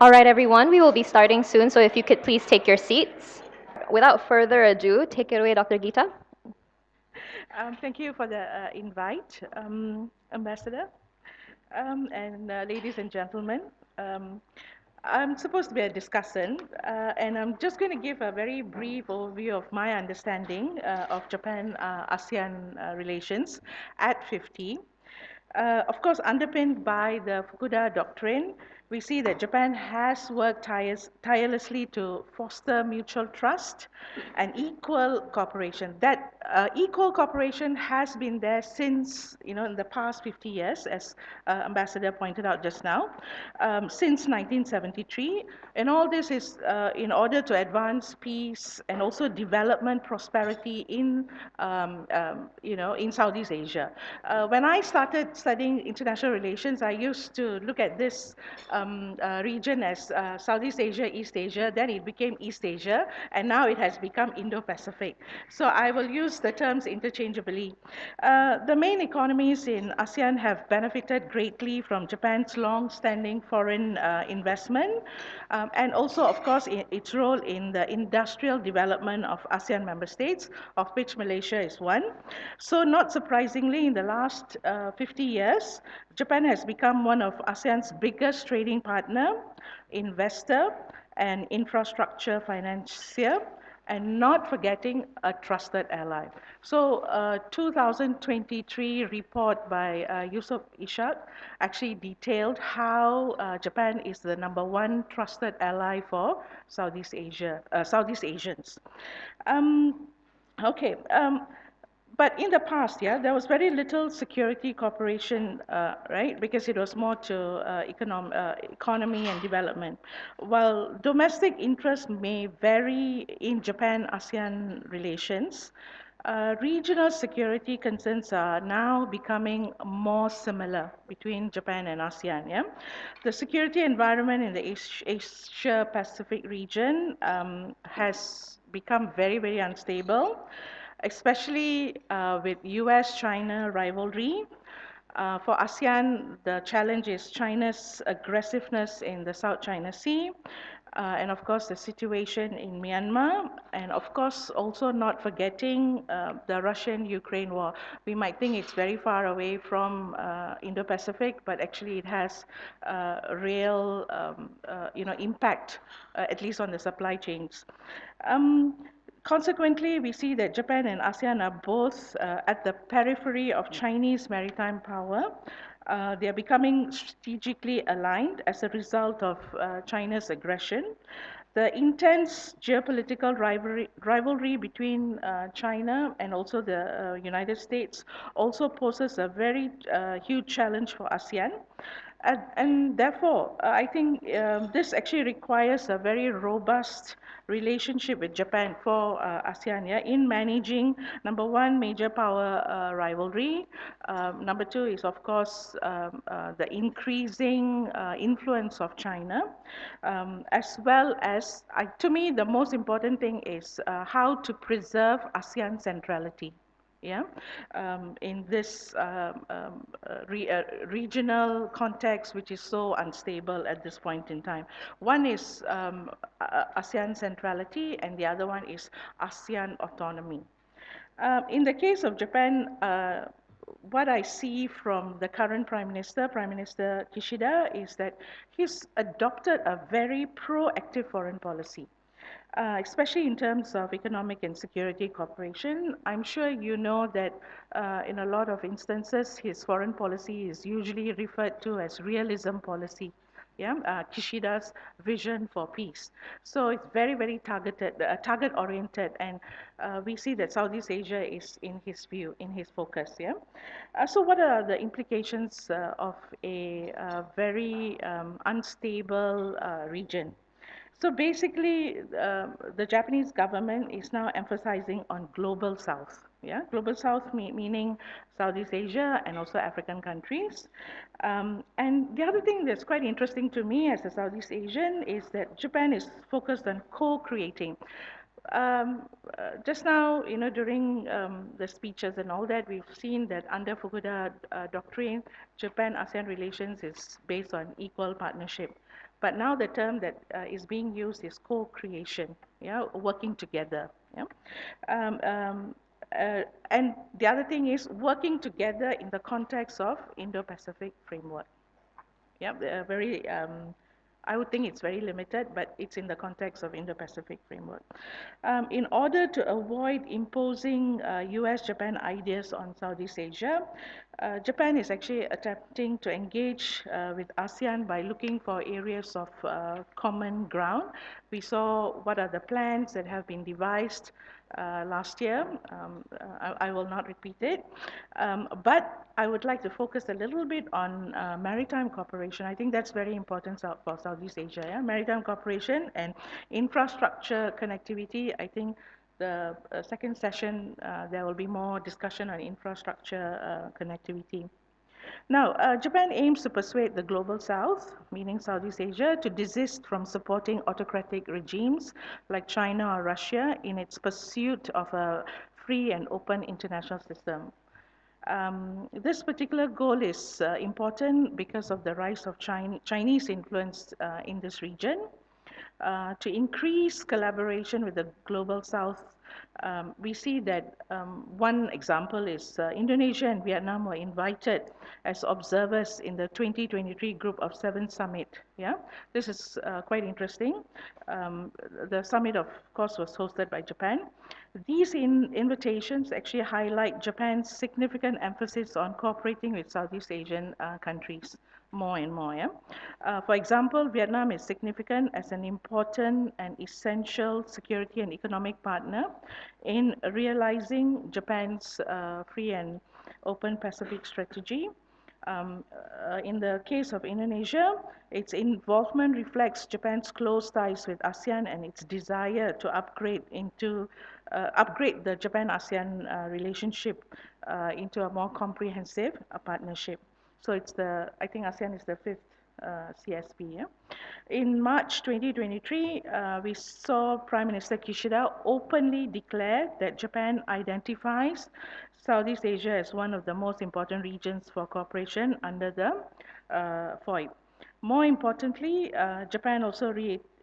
All right, everyone, we will be starting soon, so if you could please take your seats. Without further ado, take it away, Dr. Geeta. Thank you for the invite, Ambassador, and ladies and gentlemen. Um, I'm supposed to be a discussant, and I'm just going to give a very brief overview of my understanding of Japan-ASEAN relations at 50. Of course, underpinned by the Fukuda Doctrine, we see that Japan has worked tirelessly to foster mutual trust and equal cooperation. That equal cooperation has been there since, in the past 50 years, as Ambassador pointed out just now, since 1973. And all this is in order to advance peace and also development, prosperity in Southeast Asia. When I started studying international relations, I used to look at this region as Southeast Asia, East Asia, then it became East Asia, and now it has become Indo-Pacific. So I will use the terms interchangeably. The main economies in ASEAN have benefited greatly from Japan's long-standing foreign investment, and also, of course, its role in the industrial development of ASEAN member states, of which Malaysia is one. So not surprisingly, in the last 50 years, Japan has become one of ASEAN's biggest trading partner, investor, and infrastructure financier, and not forgetting a trusted ally. So 2023 report by Yusuf Ishak actually detailed how Japan is the #1 trusted ally for Southeast Asians. Um, okay. But in the past, yeah, there was very little security cooperation, right? Because it was more to economy and development. While domestic interests may vary in Japan-ASEAN relations, regional security concerns are now becoming more similar between Japan and ASEAN. Yeah, the security environment in the Asia-Pacific region has become very, very unstable, especially with US-China rivalry. For ASEAN, the challenge is China's aggressiveness in the South China Sea, and of course the situation in Myanmar, and of course also not forgetting the Russian-Ukraine war. We might think it's very far away from Indo-Pacific, but actually it has real impact, at least on the supply chains. Um, Consequently, we see that Japan and ASEAN are both at the periphery of Chinese maritime power. They are becoming strategically aligned as a result of China's aggression. The intense geopolitical rivalry between China and also the United States also poses a very huge challenge for ASEAN. And therefore, I think this actually requires a very robust relationship with Japan for ASEAN, yeah, in managing, #1, major power rivalry. #2 is, of course, the increasing influence of China, as well as, to me, the most important thing is how to preserve ASEAN centrality, yeah, in this regional context, which is so unstable at this point in time. One is ASEAN centrality, and the other one is ASEAN autonomy. In the case of Japan, what I see from the current Prime Minister Kishida, is that he's adopted a very proactive foreign policy. Especially in terms of economic and security cooperation. I'm sure you know that in a lot of instances, his foreign policy is usually referred to as realism policy. Yeah, Kishida's vision for peace. So it's very, very target oriented, and we see that Southeast Asia is in his view, in his focus. Yeah. So what are the implications of a very unstable region? So basically, the Japanese government is now emphasizing on global south. Yeah, global south meaning Southeast Asia and also African countries. And the other thing that's quite interesting to me as a Southeast Asian is that Japan is focused on co-creating. Just now, during the speeches and all that, we've seen that under Fukuda Doctrine, Japan-ASEAN relations is based on equal partnership. but now the term that is being used is co-creation, yeah, working together. Yeah. Um, um, and the other thing is working together in the context of Indo-Pacific framework. Yeah, very. I would think it's very limited, but it's in the context of Indo-Pacific framework. In order to avoid imposing US-Japan ideas on Southeast Asia, Japan is actually attempting to engage with ASEAN by looking for areas of common ground. We saw what are the plans that have been devised last year. I will not repeat it. But I would like to focus a little bit on maritime cooperation. I think that's very important for Southeast Asia. Yeah? Maritime cooperation and infrastructure connectivity. I think the second session, there will be more discussion on infrastructure connectivity. Now, Japan aims to persuade the global south, meaning Southeast Asia, to desist from supporting autocratic regimes like China or Russia in its pursuit of a free and open international system. This particular goal is important because of the rise of Chinese influence in this region. To increase collaboration with the global south, we see that one example is Indonesia and Vietnam were invited as observers in the 2023 Group of Seven Summit. Yeah, this is quite interesting. The summit, of course, was hosted by Japan. These invitations actually highlight Japan's significant emphasis on cooperating with Southeast Asian countries more and more. Yeah? For example, Vietnam is significant as an important and essential security and economic partner in realizing Japan's free and open Pacific strategy. In the case of Indonesia, its involvement reflects Japan's close ties with ASEAN and its desire to upgrade the Japan-ASEAN relationship into a more comprehensive partnership. So I think ASEAN is the fifth CSP. Yeah? In March 2023, we saw Prime Minister Kishida openly declare that Japan identifies Southeast Asia as one of the most important regions for cooperation under the FOIP. More importantly, Japan also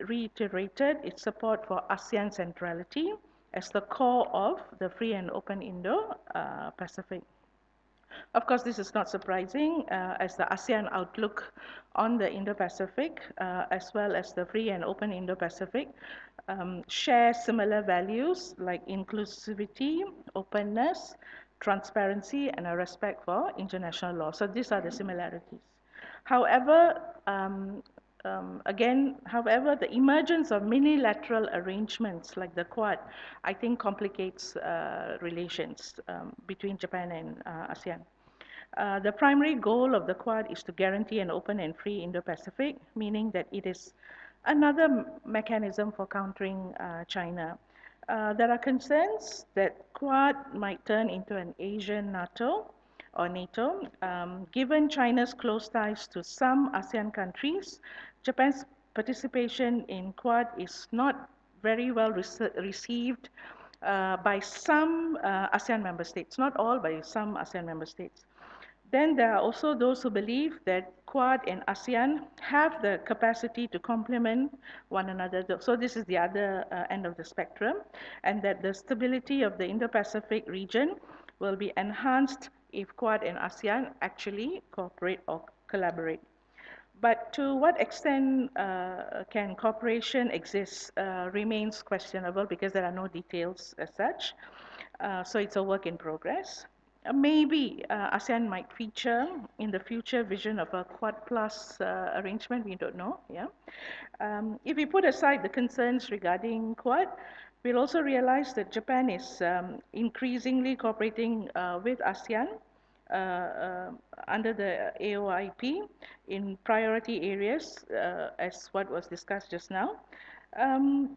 reiterated its support for ASEAN centrality as the core of the free and open Indo-Pacific. Of course, this is not surprising as the ASEAN outlook on the Indo-Pacific, as well as the free and open Indo-Pacific, share similar values like inclusivity, openness, transparency, and a respect for international law. So these are the similarities. However, however, the emergence of minilateral arrangements like the Quad, I think complicates relations between Japan and ASEAN. The primary goal of the Quad is to guarantee an open and free Indo-Pacific, meaning that it is another mechanism for countering China. There are concerns that Quad might turn into an Asian NATO or NATO. Given China's close ties to some ASEAN countries, Japan's participation in Quad is not very well received by some ASEAN member states, not all, but some ASEAN member states. Then there are also those who believe that Quad and ASEAN have the capacity to complement one another. So this is the other end of the spectrum, and that the stability of the Indo-Pacific region will be enhanced if Quad and ASEAN actually cooperate or collaborate. But to what extent can cooperation exist remains questionable because there are no details as such. So it's a work in progress. Maybe ASEAN might feature in the future vision of a Quad Plus arrangement, we don't know. Yeah. If we put aside the concerns regarding Quad, we'll also realize that Japan is increasingly cooperating with ASEAN under the AOIP in priority areas, as what was discussed just now. Um,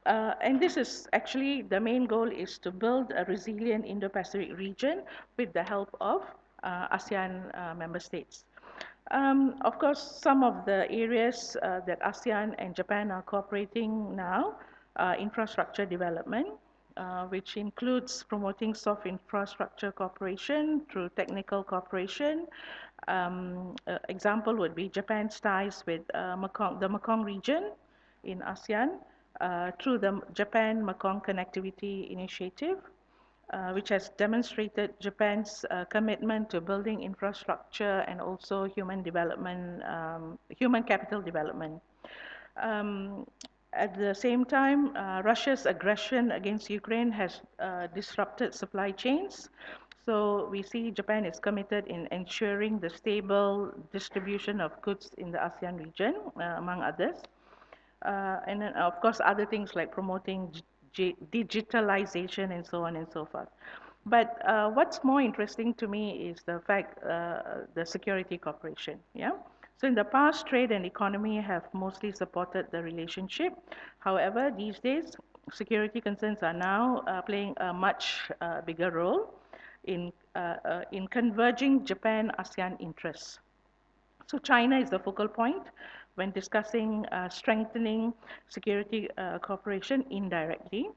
and this is actually the main goal is to build a resilient Indo-Pacific region with the help of ASEAN member states. Of course, some of the areas that ASEAN and Japan are cooperating now, infrastructure development, which includes promoting soft infrastructure cooperation through technical cooperation, Example would be Japan's ties with the Mekong region in ASEAN through the Japan-Mekong Connectivity Initiative, which has demonstrated Japan's commitment to building infrastructure and also human capital development. Um, at the same time, Russia's aggression against Ukraine has disrupted supply chains. So we see Japan is committed in ensuring the stable distribution of goods in the ASEAN region, among others. And then, of course, other things like promoting digitalization and so on and so forth. But what's more interesting to me is the fact, the security cooperation. Yeah. So in the past, trade and economy have mostly supported the relationship. However, these days, security concerns are now playing a much bigger role in converging Japan-ASEAN interests. So China is the focal point when discussing strengthening security cooperation indirectly,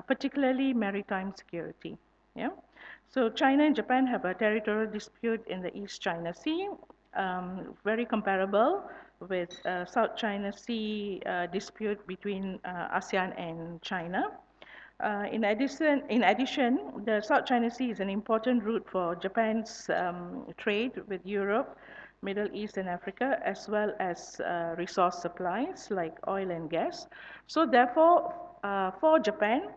particularly maritime security. Yeah. So China and Japan have a territorial dispute in the East China Sea, very comparable with South China Sea dispute between ASEAN and China. In addition, the South China Sea is an important route for Japan's trade with Europe, Middle East, and Africa, as well as resource supplies like oil and gas. So, therefore, for Japan,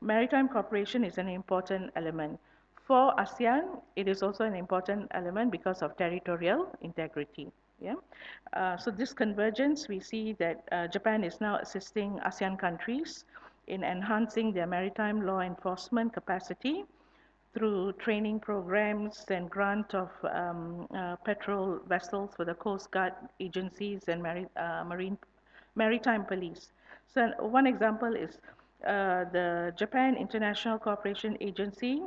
maritime cooperation is an important element. For ASEAN, it is also an important element because of territorial integrity. Yeah. So this convergence, we see that Japan is now assisting ASEAN countries in enhancing their maritime law enforcement capacity through training programs and grant of patrol vessels for the Coast Guard agencies and maritime police. So one example is the Japan International Cooperation Agency.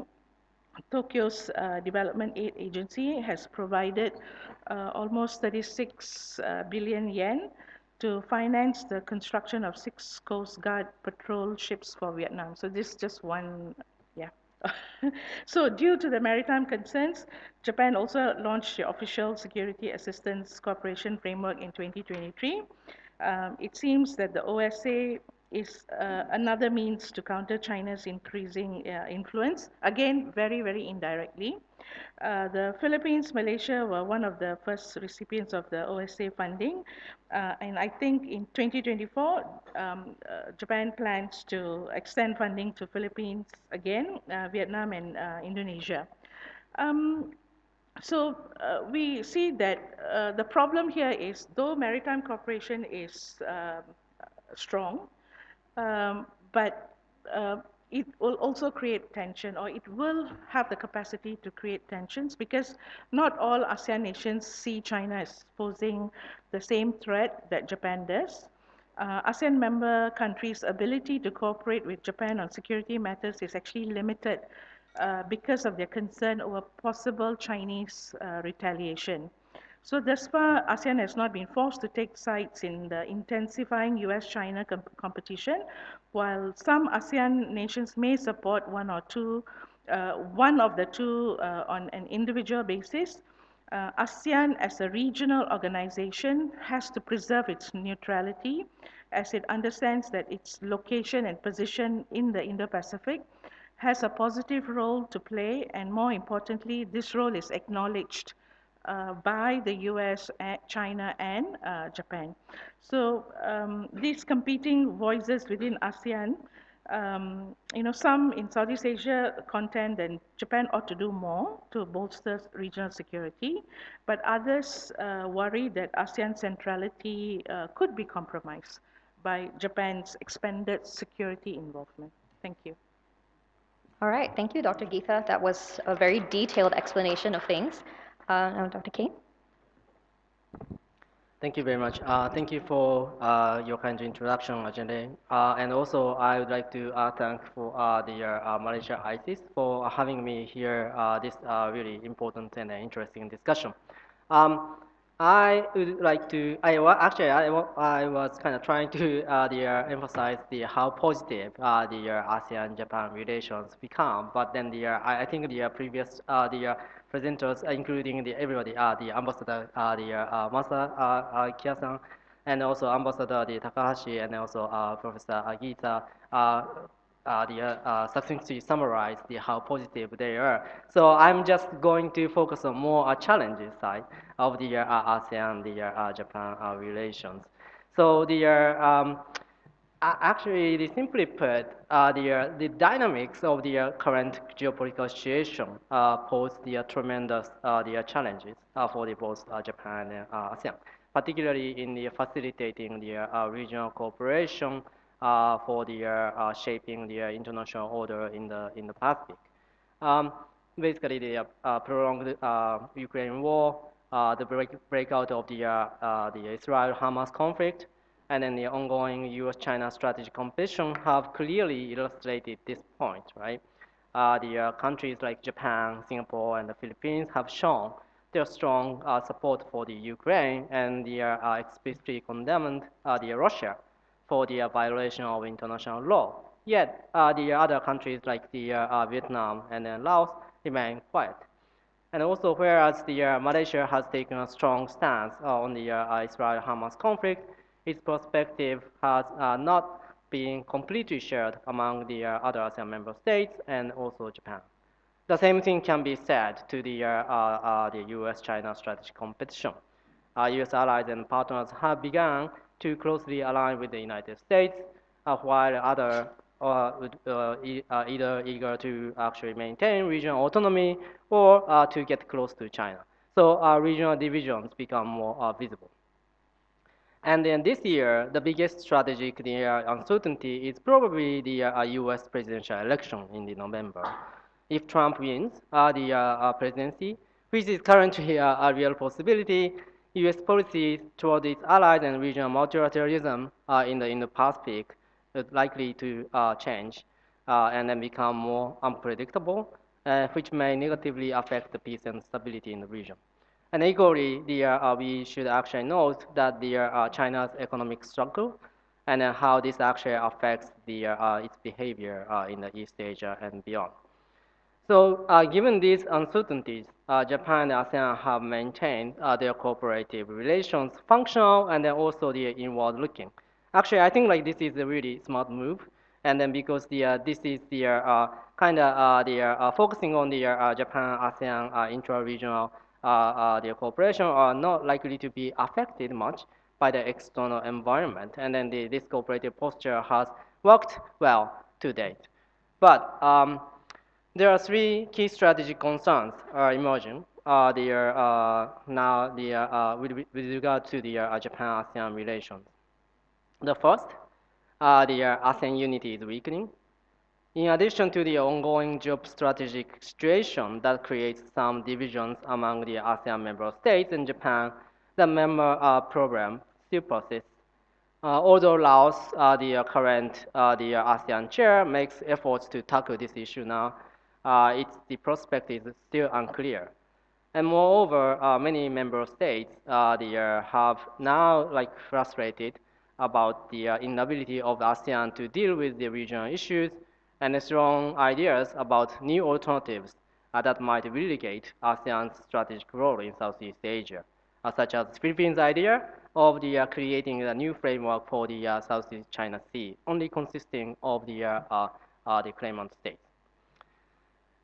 Tokyo's Development Aid Agency has provided almost 36 billion yen to finance the construction of 6 Coast Guard patrol ships for Vietnam. So this is just one, yeah. So due to the maritime concerns, Japan also launched the official security assistance cooperation framework in 2023. It seems that the OSA is another means to counter China's increasing influence, again, very, very indirectly. The Philippines, Malaysia were one of the first recipients of the OSA funding. And I think in 2024, Japan plans to extend funding to Philippines again, Vietnam, and Indonesia. Um, so we see that the problem here is, though maritime cooperation is strong, but it will also create tension, or it will have the capacity to create tensions, because not all ASEAN nations see China as posing the same threat that Japan does. ASEAN member countries' ability to cooperate with Japan on security matters is actually limited because of their concern over possible Chinese retaliation. So thus far, ASEAN has not been forced to take sides in the intensifying US-China competition, while some ASEAN nations may support one of the two on an individual basis. ASEAN as a regional organization has to preserve its neutrality, as it understands that its location and position in the Indo-Pacific has a positive role to play, and more importantly, this role is acknowledged by the US, China, and Japan. So these competing voices within ASEAN, some in Southeast Asia contend that Japan ought to do more to bolster regional security, but others worry that ASEAN centrality could be compromised by Japan's expanded security involvement. Thank you. All right, thank you, Dr. Geetha. That was a very detailed explanation of things. Now, Dr. Kane. Thank you very much. Thank you for your kind introduction, Ajay. And also, I would like to thank for the Malaysia ISIS for having me here this really important and interesting discussion. Um, I would like to. Actually, I was kind of trying to emphasize the how positive the ASEAN-Japan relations become. But then I think the previous presenters, including the everybody, the ambassador, Masa Kiasan, and also ambassador the Takahashi, and also Professor Agita. Succinctly summarize how positive they are. So I'm just going to focus on more challenges side of the ASEAN, Japan relations. So actually, simply put, the dynamics of the current geopolitical situation pose the tremendous challenges for the both Japan and ASEAN, particularly in the facilitating the regional cooperation for the shaping the international order in the Pacific. Um, Basically, the prolonged Ukraine war, the breakout of the Israel-Hamas conflict, and then the ongoing U.S.-China strategic competition have clearly illustrated this point, right? The countries like Japan, Singapore, and the Philippines have shown their strong support for the Ukraine, and they are explicitly condemned the Russia for the violation of international law. Yet, the other countries like the Vietnam and then Laos remain quiet. And also, whereas the Malaysia has taken a strong stance on the Israel-Hamas conflict, its perspective has not been completely shared among the other ASEAN member states and also Japan. The same thing can be said to the U.S.-China strategic competition. U.S. allies and partners have begun to closely align with the United States, while others are either eager to actually maintain regional autonomy or to get close to China. So regional divisions become more visible. And then this year, the biggest strategic uncertainty is probably the U.S. presidential election in the November. If Trump wins the presidency, which is currently a real possibility, U.S. policy toward its allies and regional multilateralism in the Pacific is likely to change and then become more unpredictable, which may negatively affect the peace and stability in the region. And equally, we should actually note that China's economic struggle and how this actually affects its behavior in the East Asia and beyond. So, given these uncertainties, Japan and ASEAN have maintained their cooperative relations functional and then also the inward-looking. Actually, I think like this is a really smart move, and then because this is kind of focusing on the Japan-ASEAN intra-regional their cooperation are not likely to be affected much by the external environment, and then this cooperative posture has worked well to date. But there are three key strategic concerns emerging. With regard to the Japan-ASEAN relations. The first, the ASEAN unity is weakening. In addition to the ongoing geostrategic situation that creates some divisions among the ASEAN member states and Japan, the member program still persists. Although Laos, the current the ASEAN chair, makes efforts to tackle this issue now, the prospect is still unclear. And moreover, many member states have now like frustrated about the inability of ASEAN to deal with the regional issues and strong ideas about new alternatives that might relegate ASEAN's strategic role in Southeast Asia, such as the Philippines' idea of creating a new framework for the Southeast China Sea, only consisting of the claimant states.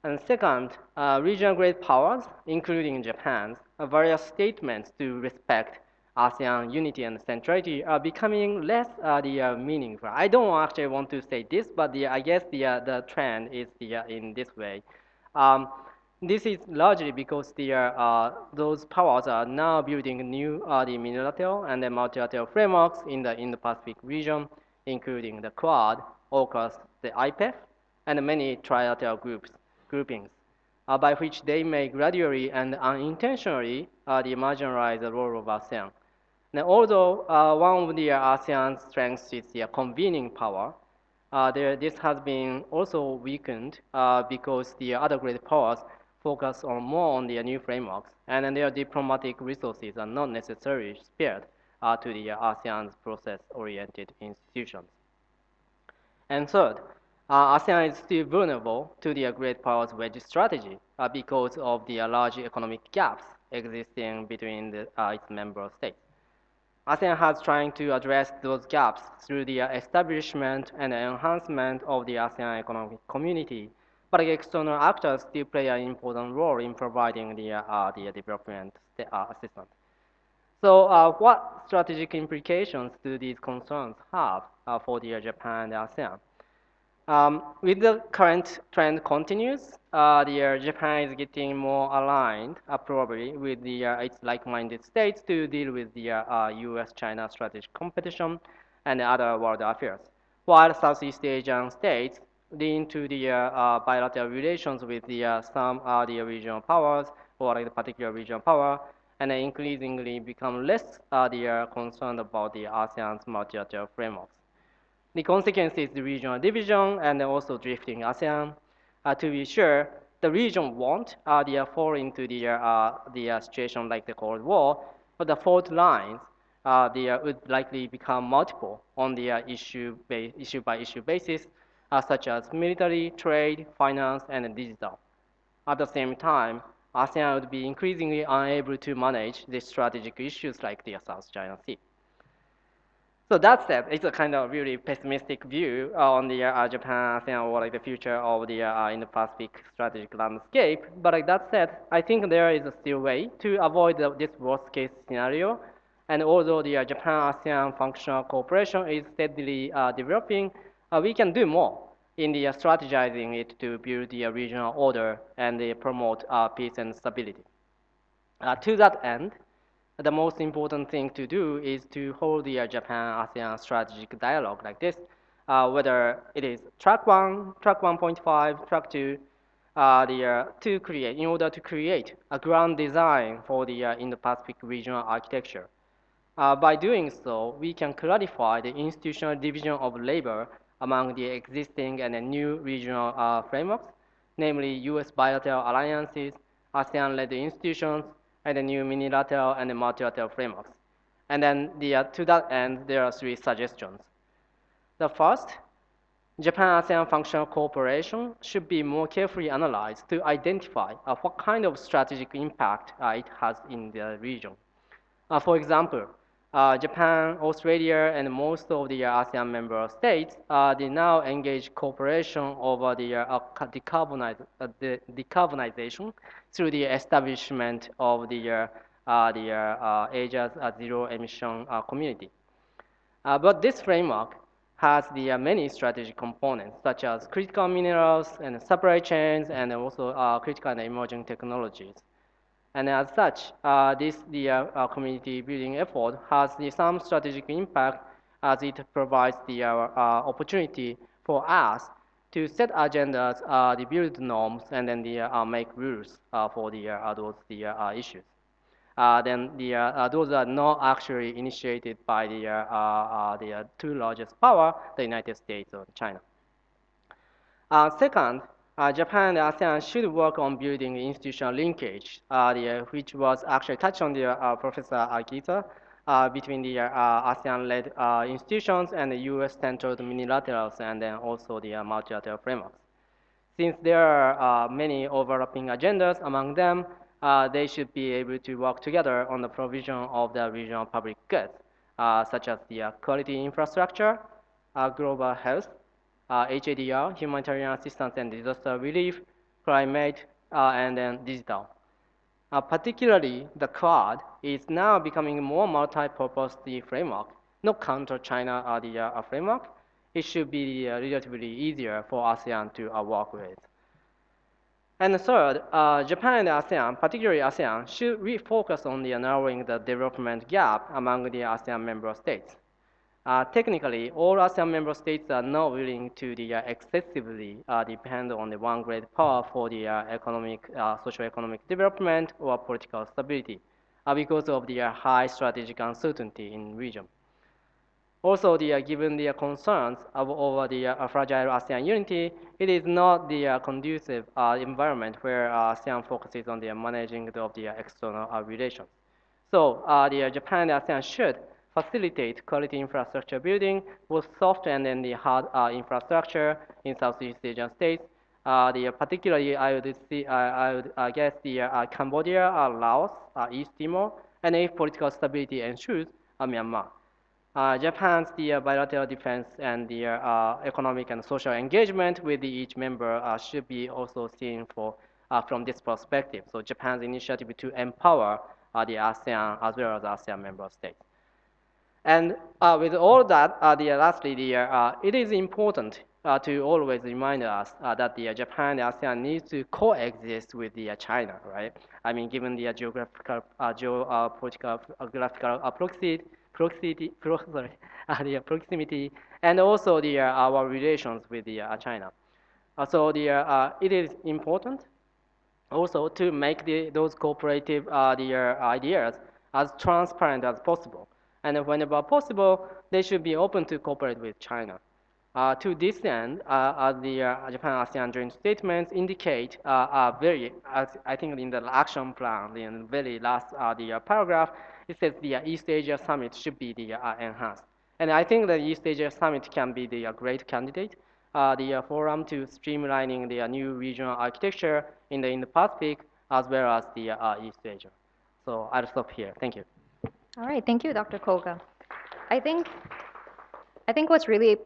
And second, regional great powers, including Japan's, various statements to respect ASEAN unity and centrality are becoming less meaningful. I don't actually want to say this, but I guess the trend is in this way. Um, this is largely because those powers are now building new the unilateral and the multilateral frameworks in the Pacific region, including the Quad, AUKUS, the IPEF, and many trilateral groupings, by which they may gradually and unintentionally marginalize the role of ASEAN. Now, although one of the ASEAN's strengths is the convening power, this has been also weakened because the other great powers focus on more on the new frameworks, and then their diplomatic resources are not necessarily spared to the ASEAN's process-oriented institutions. And third, ASEAN is still vulnerable to the great powers wedge strategy because of the large economic gaps existing between its member states. ASEAN has trying to address those gaps through the establishment and enhancement of the ASEAN economic community, but external actors still play an important role in providing the development assistance. So, what strategic implications do these concerns have for the Japan and ASEAN? With the current trend continues, Japan is getting more aligned, probably, with its like-minded states to deal with the U.S.-China strategic competition and other world affairs, while Southeast Asian states lean to the bilateral relations with some the regional powers or like the particular regional power, and increasingly become less concerned about the ASEAN's multilateral frameworks. The consequence is the regional division and also drifting ASEAN. To be sure, the region won't fall into the situation like the Cold War, but the fault lines would likely become multiple on the issue by issue basis, such as military, trade, finance, and digital. At the same time, ASEAN would be increasingly unable to manage the strategic issues like the South China Sea. So that said, it's a kind of really pessimistic view on the Japan, ASEAN, or like the future of the Indo-Pacific strategic landscape. But like that said, I think there is a still way to avoid this worst-case scenario. And although the Japan-ASEAN functional cooperation is steadily developing, we can do more in the strategizing it to build the regional order and promote peace and stability. To that end, the most important thing to do is to hold the Japan-ASEAN strategic dialogue like this, whether it is track 1, track 1.5, track 2, to create, in order to create a grand design for the Indo-Pacific regional architecture. By doing so, we can clarify the institutional division of labor among the existing and the new regional frameworks, namely U.S. bilateral alliances, ASEAN-led institutions, and the new unilateral and the multilateral frameworks. And then to that end, there are three suggestions. The first, Japan-ASEAN functional cooperation should be more carefully analyzed to identify what kind of strategic impact it has in the region. For example, Japan, Australia, and most of the ASEAN member states, they now engage cooperation over the decarbonization through the establishment of Asia's zero emission community. But this framework has the many strategic components, such as critical minerals and supply chains, and also critical and emerging technologies. And as such, the community building effort has some strategic impact as it provides the opportunity for us to set agendas, the build norms, and then make rules for those issues. Those are not actually initiated by the two largest power, the United States or China. Second, Japan and ASEAN should work on building institutional linkage, which was actually touched on the Professor Akita, between the ASEAN-led institutions and the US-centered unilaterals and then also the multilateral frameworks. Since there are many overlapping agendas among them, they should be able to work together on the provision of the regional public goods, such as the quality infrastructure, global health, HADR, humanitarian assistance and disaster relief, climate, and then digital. Particularly, the Quad is now becoming more multi-purpose framework, not counter China framework. It should be relatively easier for ASEAN to work with. And third, Japan and ASEAN, particularly ASEAN, should refocus on the narrowing the development gap among the ASEAN member states. Technically, all ASEAN member states are not willing to excessively depend on the one great power for the socio-economic development or political stability because of the high strategic uncertainty in region. Also, given the concerns over the fragile ASEAN unity, it is not the conducive environment where ASEAN focuses on the managing of the external relations. So, the Japan and ASEAN should facilitate quality infrastructure building, both soft and then the hard infrastructure in Southeast Asian states. Particularly, I would see, I would guess the Cambodia, Laos, East Timor, and if political stability ensures, Myanmar. Japan's bilateral defense and economic and social engagement with each member should be also seen from this perspective. So Japan's initiative to empower the ASEAN as well as ASEAN member states. And with all that, lastly, it is important to always remind us that the Japan and ASEAN needs to coexist with the China, right? I mean, given the geopolitical, geographical sorry, the proximity, and also our relations with the China. It is important also to make those cooperative ideas as transparent as possible. And whenever possible, they should be open to cooperate with China. To this end, as the Japan-ASEAN joint statements indicate, as I think in the action plan, in the very last paragraph, it says the East Asia Summit should be enhanced. And I think the East Asia Summit can be the great candidate, the forum to streamlining the new regional architecture in the Indo-Pacific as well as the East Asia. So I'll stop here. Thank you. All right, thank you, Dr. Koga. I think I think what's really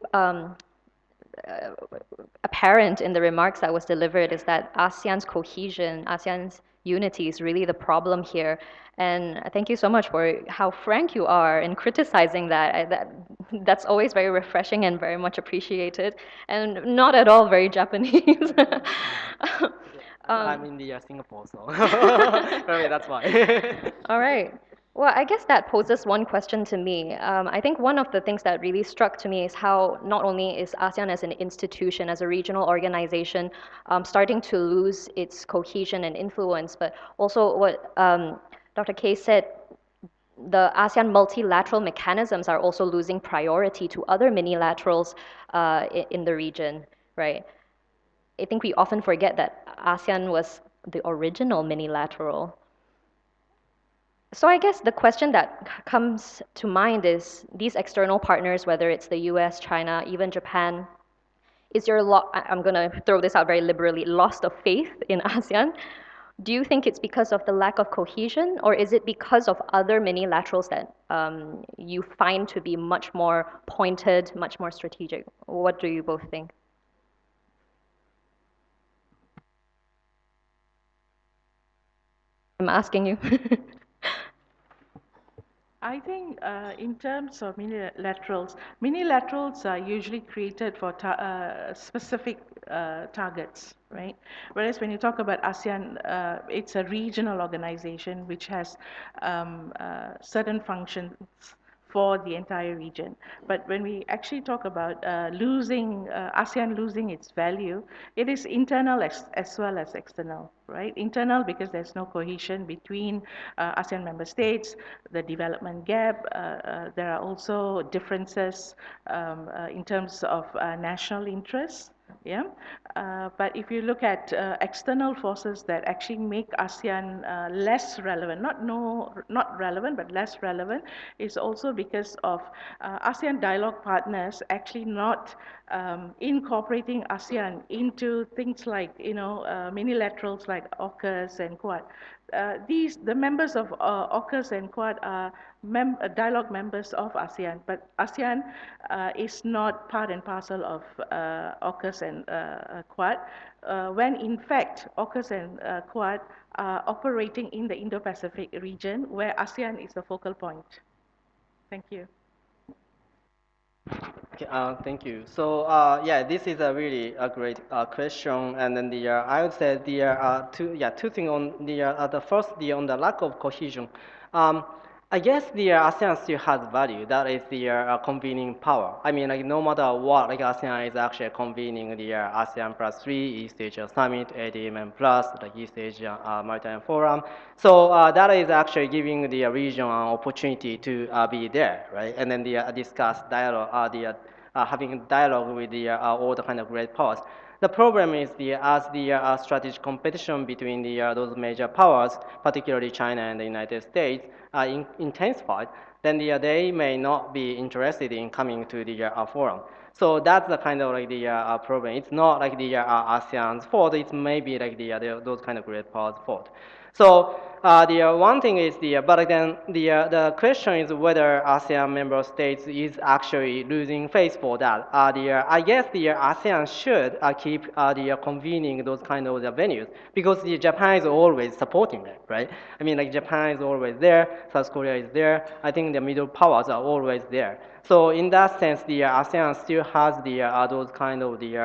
apparent in the remarks that was delivered is that ASEAN's cohesion, ASEAN's unity is really the problem here. And thank you so much for how frank you are in criticizing that. That's always very refreshing and very much appreciated, and not at all very Japanese. I'm in the Singapore, so maybe that's why. All right. Well, I guess that poses one question to me. I think one of the things that really struck to me is how not only is ASEAN as an institution, as a regional organization, starting to lose its cohesion and influence, but also what Dr. Kay said, the ASEAN multilateral mechanisms are also losing priority to other minilaterals in the region, right? I think we often forget that ASEAN was the original minilateral. So I guess the question that comes to mind is these external partners, whether it's the US, China, even Japan, is your I'm going to throw this out very liberally, lost of faith in ASEAN? Do you think it's because of the lack of cohesion, or is it because of other minilaterals that you find to be much more pointed, much more strategic? What do you both think? I'm asking you. I think in terms of minilaterals are usually created for specific targets, right? Whereas when you talk about ASEAN, it's a regional organization which has certain functions for the entire region. But when we actually talk about ASEAN losing its value, it is internal as well as external, right? Internal because there's no cohesion between ASEAN member states, the development gap, there are also differences in terms of national interests. Yeah, but if you look at external forces that actually make ASEAN less relevant, not relevant, but less relevant, is also because of ASEAN dialogue partners actually not incorporating ASEAN into things like minilaterals like AUKUS and Quad. The members of AUKUS and Quad are dialogue members of ASEAN, but ASEAN is not part and parcel of AUKUS and Quad, when in fact AUKUS and Quad are operating in the Indo-Pacific region where ASEAN is the focal point. Thank you. Okay, thank you. So, yeah, this is a really a great question, and then I would say two things on the first on the lack of cohesion. I guess the ASEAN still has value. That is the convening power. I mean, like no matter what, like ASEAN is actually convening the ASEAN plus 3 East Asia Summit, ADM and plus the East Asia Maritime Forum. So that is actually giving the region an opportunity to be there, right? And then the discuss dialogue, having dialogue with the all the kind of great powers. The problem is as the strategic competition between those major powers, particularly China and the United States, intensified, then they may not be interested in coming to the forum. So that's the kind of like the problem. It's not like the ASEAN's fault. It's maybe like those kind of great powers' fault. So the one thing is but then the question is whether ASEAN member states is actually losing face for that. I guess the ASEAN should keep the convening those kind of the venues because the Japan is always supporting them, right? I mean, like Japan is always there, South Korea is there. I think the middle powers are always there. So in that sense, the ASEAN still has those kind of the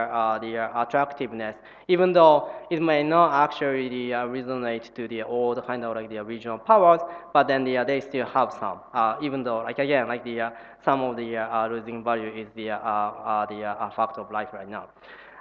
attractiveness, even though it may not actually resonate to the all the kind of like the regional powers, but then they still have some. Even though like again like some of the losing value is the fact of life right now.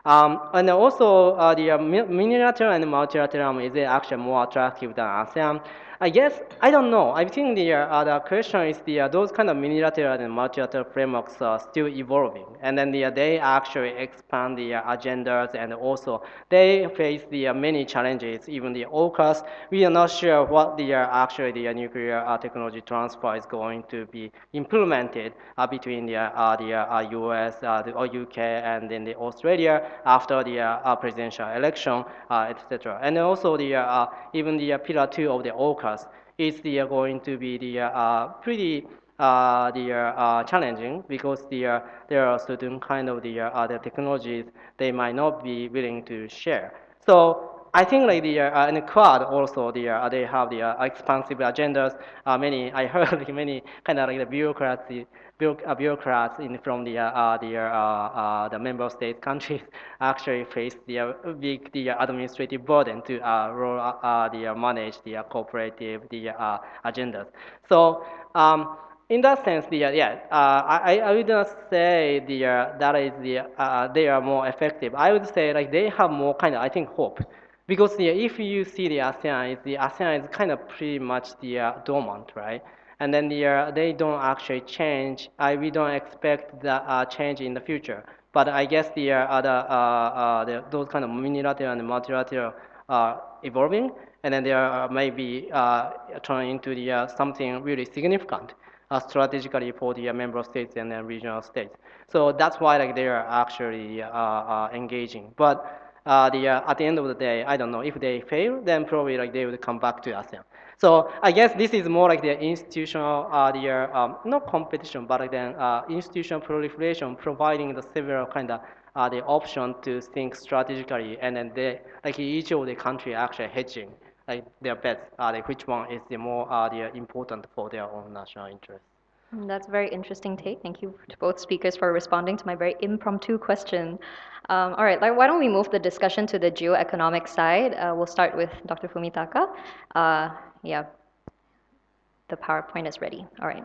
And also, the unilateral and multilateral is actually more attractive than ASEAN. I guess I don't know. I think the question is those kind of unilateral and multilateral frameworks are still evolving, and then they actually expand the agendas, and also they face the many challenges. Even the AUKUS, we are not sure what actually the nuclear technology transfer is going to be implemented between the U.S. Or UK and then the Australia after the presidential election, etc. And also even the pillar two of the AUKUS is going to be pretty challenging because there are certain kind of the technologies they might not be willing to share. So I think like in the Quad also they have the expansive agendas. Many I heard like, many kind of like the bureaucrats from the member state countries actually face the big administrative burden to roll manage the cooperative agendas. So. In that sense, I would not say that is they are more effective. I would say like they have more kind of I think hope, because if you see the ASEAN is kind of pretty much dormant, right? And then they don't actually change. We don't expect the change in the future. But I guess those kind of unilateral and multilateral are evolving, and then they are maybe turning into something really significant strategically for the member states and then regional states. So that's why like they are actually engaging. But at the end of the day, I don't know if they fail, then probably like they would come back to ASEAN. So I guess this is more like the institutional, not competition, but like then institutional proliferation, providing the several kind of the option to think strategically, and then they like each of the country actually hedging like their bets, like which one is the more the important for their own national interest. That's a very interesting take. Thank you to both speakers for responding to my very impromptu question. All right, like, why don't we move the discussion to the geoeconomic side? We'll start with Dr. Fumitaka. Yeah, the PowerPoint is ready. All right.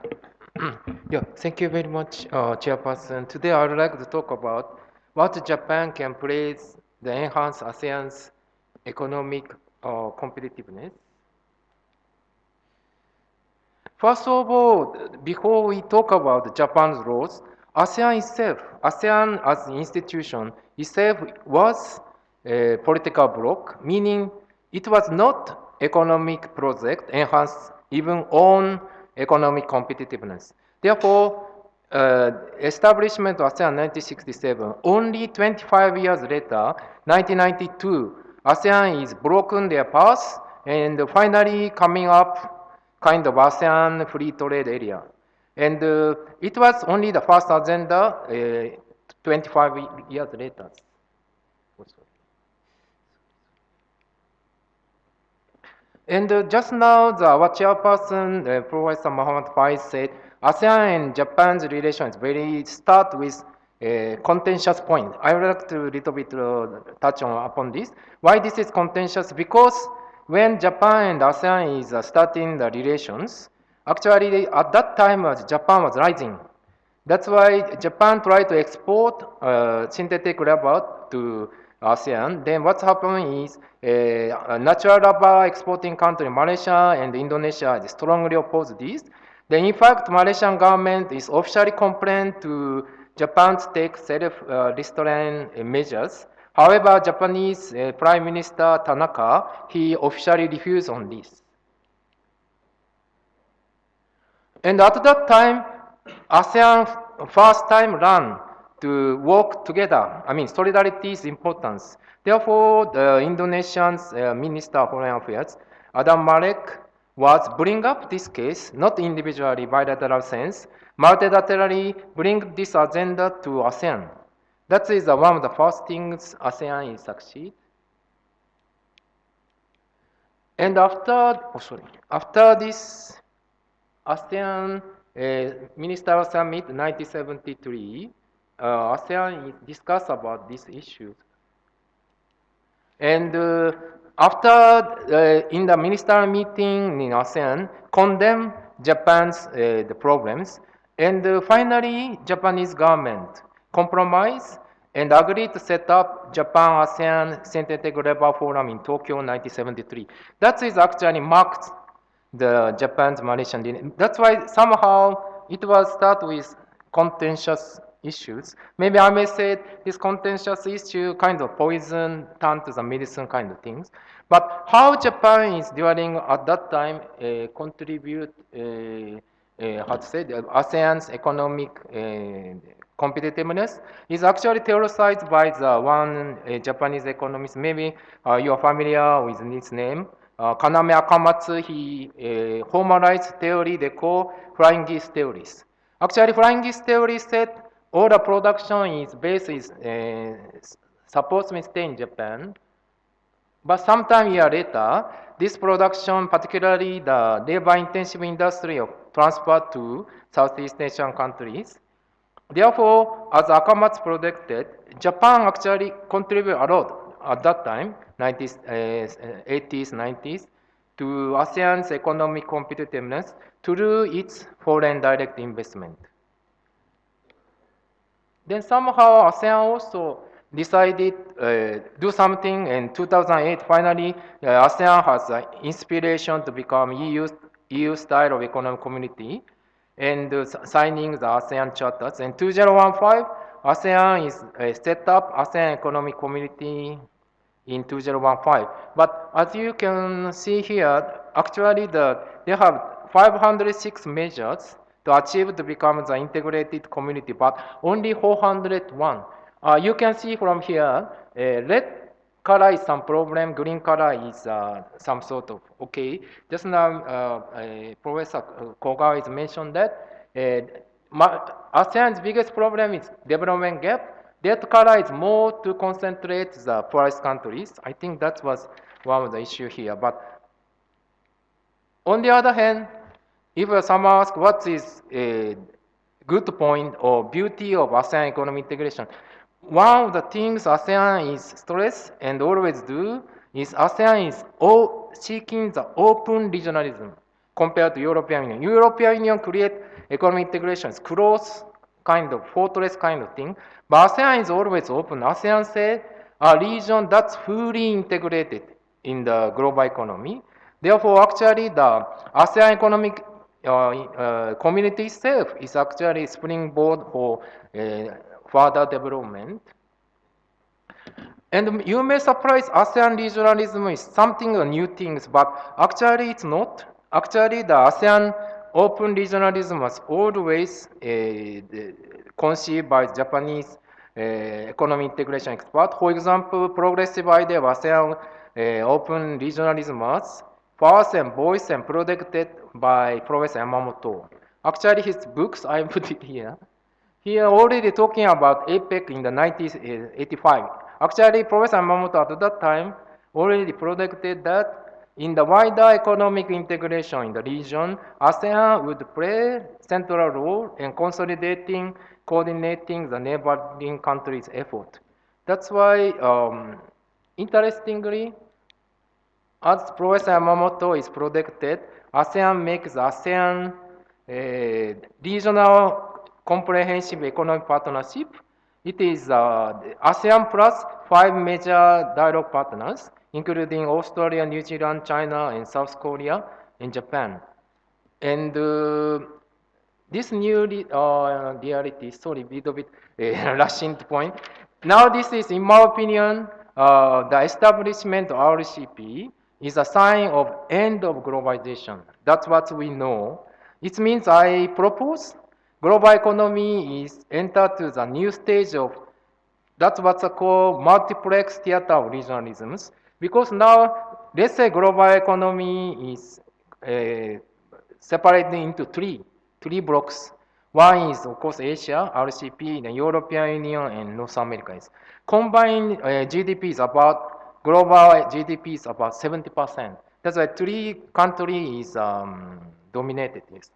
Yeah, thank you very much, Chairperson. Today I would like to talk about what Japan can place to enhance ASEAN's economic competitiveness. First of all, before we talk about Japan's roles, ASEAN as an institution itself was a political bloc, meaning it was not economic project enhanced even on economic competitiveness. Therefore, establishment of ASEAN 1967, only 25 years later, 1992, ASEAN is broken their path and finally coming up kind of ASEAN free trade area. And it was only the first agenda 25 years later. And just now, our chairperson, Professor Muhammad Faiz said, ASEAN and Japan's relation is very start with a contentious point. I would like to little bit touch on upon this. Why this is contentious? Because when Japan and ASEAN is starting the relations, Actually, at that time, Japan was rising. That's why Japan tried to export synthetic rubber to ASEAN. Then what's happening is a natural rubber exporting country, Malaysia and Indonesia, strongly oppose this. Then in fact, Malaysian government is officially complained to Japan to take self-restraint measures. However, Japanese Prime Minister Tanaka, he officially refused on this. And at that time, ASEAN first time learned to work together. I mean, solidarity is important. Therefore, the Indonesian Minister of Foreign Affairs, Adam Malek, was bring up this case, not individually, bilateral sense, multilaterally bring this agenda to ASEAN. That is one of the first things ASEAN is succeed. And after this ASEAN Ministerial Summit 1973, ASEAN discussed about these issues. And after, in the ministerial meeting in ASEAN, condemned Japan's the problems. And finally, Japanese government compromised and agreed to set up Japan-ASEAN Synthetic Labor Forum in Tokyo 1973. That is actually marked the Japan's Malaysian deal. That's why somehow it was start with contentious issues. Maybe I may say this contentious issue kind of poison turned to the medicine kind of things. But how Japan is during at that time contribute how to say the ASEAN's economic competitiveness is actually theorized by the one Japanese economist. Maybe you are familiar with his name. Kaname Akamatsu, he formalized theory they call flying geese theories. Actually, flying geese theory said all the production is based is supposed to stay in Japan, but sometime year later, this production, particularly the labor-intensive industry of transport to Southeast Asian countries. Therefore, as Akamatsu predicted, Japan actually contributed a lot at that time, 90s, 80s, 90s, to ASEAN's economic competitiveness through its foreign direct investment. Then somehow ASEAN also decided do something in 2008. Finally, ASEAN has inspiration to become EU style of economic community and signing the ASEAN charters. In 2015, ASEAN is set up ASEAN economic community in 2015. But as you can see here, actually they have 506 measures to achieve to become the integrated community, but only 401. You can see from here, red color is some problem, green color is some sort of okay. Just now, Professor Koga is mentioned that ASEAN's biggest problem is development gap. That color is more to concentrate the poorest countries. I think that was one of the issue here. But on the other hand, if someone asks what is a good point or beauty of ASEAN economic integration, one of the things ASEAN is stress and always do is ASEAN is seeking the open regionalism compared to European Union. European Union create economic integration, is close kind of fortress kind of thing, but ASEAN is always open. ASEAN said a region that's fully integrated in the global economy. Therefore, actually, the ASEAN economic community itself is actually springboard for further development. And you may surprise ASEAN regionalism is something new things, but actually it's not. Actually, the ASEAN open regionalism was always conceived by Japanese economic integration expert. For example, progressive idea of ASEAN open regionalism was first and voiced and protected by Professor Yamamoto. Actually, his books, I put it here. He already talking about APEC in the 1985. Actually, Professor Yamamoto at that time already predicted that in the wider economic integration in the region, ASEAN would play central role in consolidating, coordinating the neighboring countries' effort. That's why, interestingly, as Professor Yamamoto is predicted, ASEAN makes ASEAN regional comprehensive economic partnership. It is the ASEAN plus 5 major dialogue partners, including Australia, New Zealand, China, and South Korea, and Japan. And this new reality, sorry, little bit rushing to point. Now this is, in my opinion, the establishment of RCP is a sign of end of globalization. That's what we know. It means I propose global economy is entered to the new stage of, that's what's called multiplex theater of regionalisms. Because now, let's say global economy is separated into three blocks. One is, of course, Asia, RCP, the European Union, and North America. Combined GDP is about, global GDP is about 70%. That's why three countries is dominated. Yes.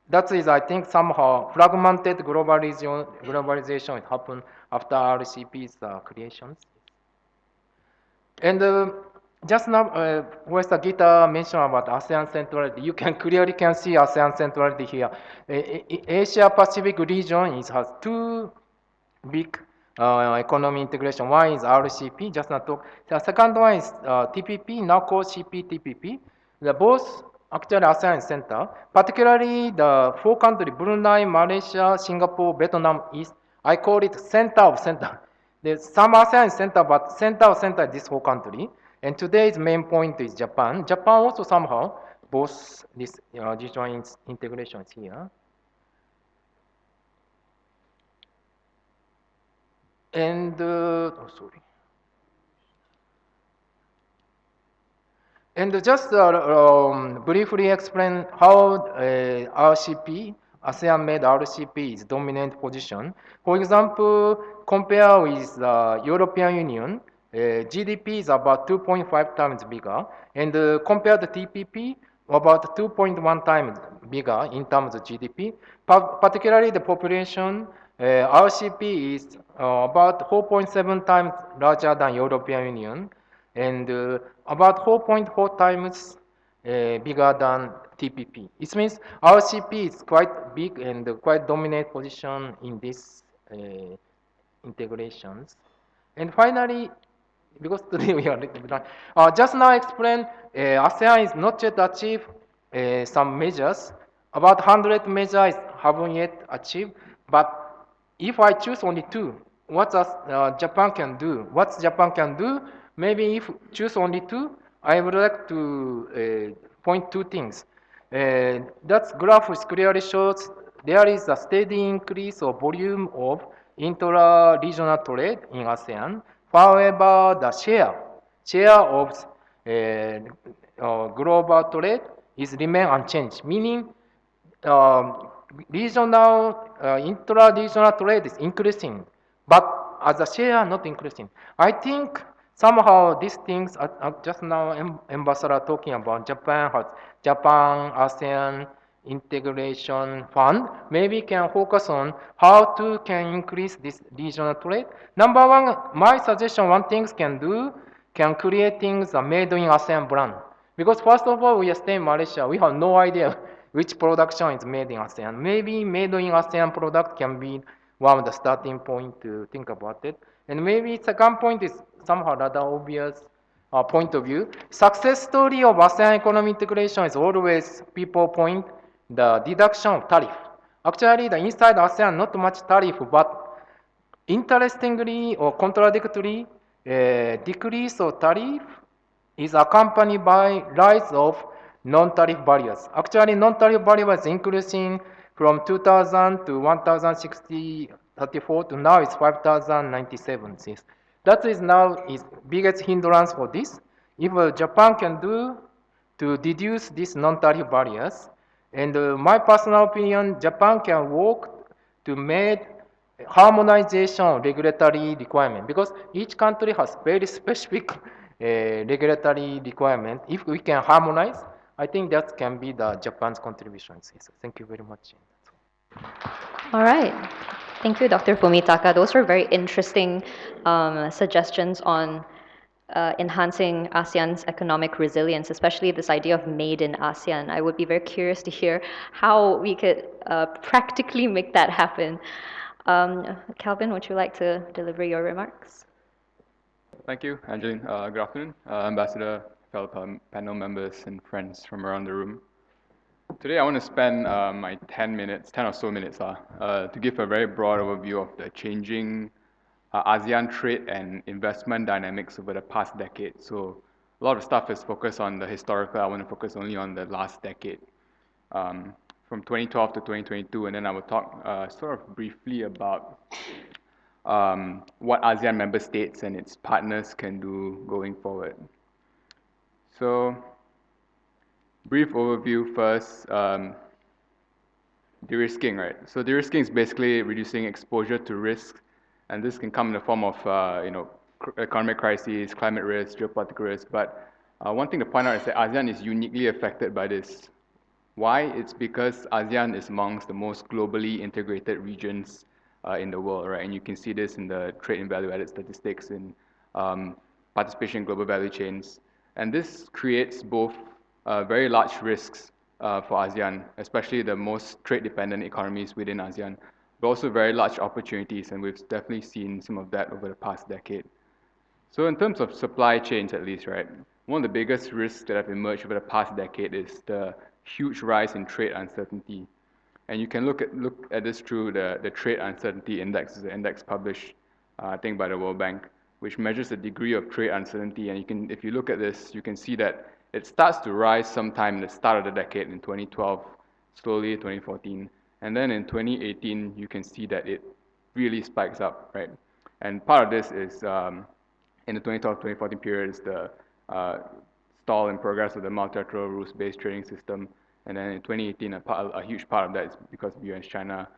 That is, I think, somehow fragmented globalization happened after RCP's creations. And just now, where's the Gita mentioned about ASEAN centrality? You can clearly see ASEAN centrality here. Asia Pacific region has two big economy integration. One is RCP, just not talk. The second one is TPP, now called CPTPP. The both actually ASEAN center, particularly the four countries, Brunei, Malaysia, Singapore, Vietnam is, I call it center of center. There's some ASEAN center, but center of center is this whole country. And today's main point is Japan. Japan also somehow both this regional integration is here. And sorry. And just briefly explain how RCP, ASEAN made RCP is dominant position. For example, compare with the European Union, GDP is about 2.5 times bigger, and compare the TPP, about 2.1 times bigger in terms of GDP. Particularly the population, RCP is about 4.7 times larger than European Union, and about 4.4 times bigger than TPP. It means RCP is quite big and quite dominant position in these integrations. And finally, because today we are a little bit done, just now explained, ASEAN is not yet achieved some measures. About 100 measures haven't yet achieved, but if I choose only two, what does Japan can do? What Japan can do? Maybe if choose only two, I would like to point two things. That graph clearly shows there is a steady increase of volume of intra-regional trade in ASEAN. However, the share of global trade is remain unchanged, meaning regional, intra-regional trade is increasing, but as a share, not increasing. I think somehow these things, just now Ambassador talking about Japan has Japan ASEAN integration fund, maybe can focus on how to can increase this regional trade. Number one, my suggestion, one things can do, can create things made in ASEAN brand. Because first of all, we are staying in Malaysia, we have no idea which production is made in ASEAN. Maybe made in ASEAN product can be one of the starting point to think about it. And maybe second point is somehow rather obvious point of view. Success story of ASEAN economic integration is always people point the deduction of tariff. Actually, the inside ASEAN not much tariff, but interestingly or contradictorily, decrease of tariff is accompanied by rise of non-tariff barriers. Actually, non-tariff barrier is increasing from 2000 to 1064 to now it's 5097. That is now is biggest hindrance for this. If Japan can do to reduce these non-tariff barriers, and my personal opinion, Japan can work to make harmonization regulatory requirement because each country has very specific regulatory requirement. If we can harmonize, I think that can be the Japan's contribution. Thank you very much. All right. Thank you, Dr. Fumitaka. Those were very interesting suggestions on enhancing ASEAN's economic resilience, especially this idea of made in ASEAN. I would be very curious to hear how we could practically make that happen. Calvin, would you like to deliver your remarks? Thank you, Angeline. Good afternoon, Ambassador, fellow panel members, and friends from around the room. Today, I want to spend my 10 or so minutes, to give a very broad overview of the changing ASEAN trade and investment dynamics over the past decade. So, a lot of stuff is focused on the historical. I want to focus only on the last decade, from 2012 to 2022, and then I will talk sort of briefly about what ASEAN member states and its partners can do going forward. So, brief overview first. De-risking, right? So de-risking is basically reducing exposure to risk, and this can come in the form of economic crises, climate risk, geopolitical risk. But one thing to point out is that ASEAN is uniquely affected by this. Why? It's because ASEAN is amongst the most globally integrated regions in the world, right? And you can see this in the trade and value-added statistics in participation in global value chains. And this creates both very large risks for ASEAN, especially the most trade-dependent economies within ASEAN, but also very large opportunities, and we've definitely seen some of that over the past decade. So in terms of supply chains at least, right, one of the biggest risks that have emerged over the past decade is the huge rise in trade uncertainty. And you can look at this through the Trade Uncertainty Index, the index published, I think, by the World Bank, which measures the degree of trade uncertainty. And if you look at this, you can see that it starts to rise sometime in the start of the decade in 2012, slowly 2014. And then in 2018, you can see that it really spikes up, right? And part of this is, in the 2012-2014 period, is the stall in progress of the multilateral rules-based trading system. And then in 2018, a huge part of that is because of US-China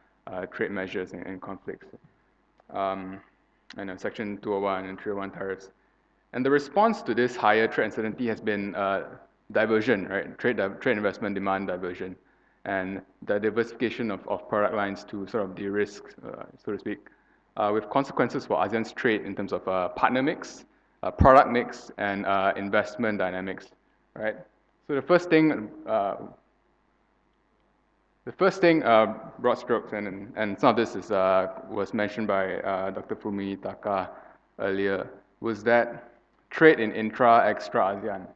trade measures and conflicts. And Section 201 and 301 tariffs. And the response to this higher trade uncertainty has been diversion, right? Trade investment demand diversion, and the diversification of product lines to sort of de-risk, so to speak, with consequences for ASEAN's trade in terms of partner mix, product mix, and investment dynamics, right? So the first thing, broad strokes, and some of this is, was mentioned by Dr. Fumi Taka earlier, was that trade in extra ASEAN.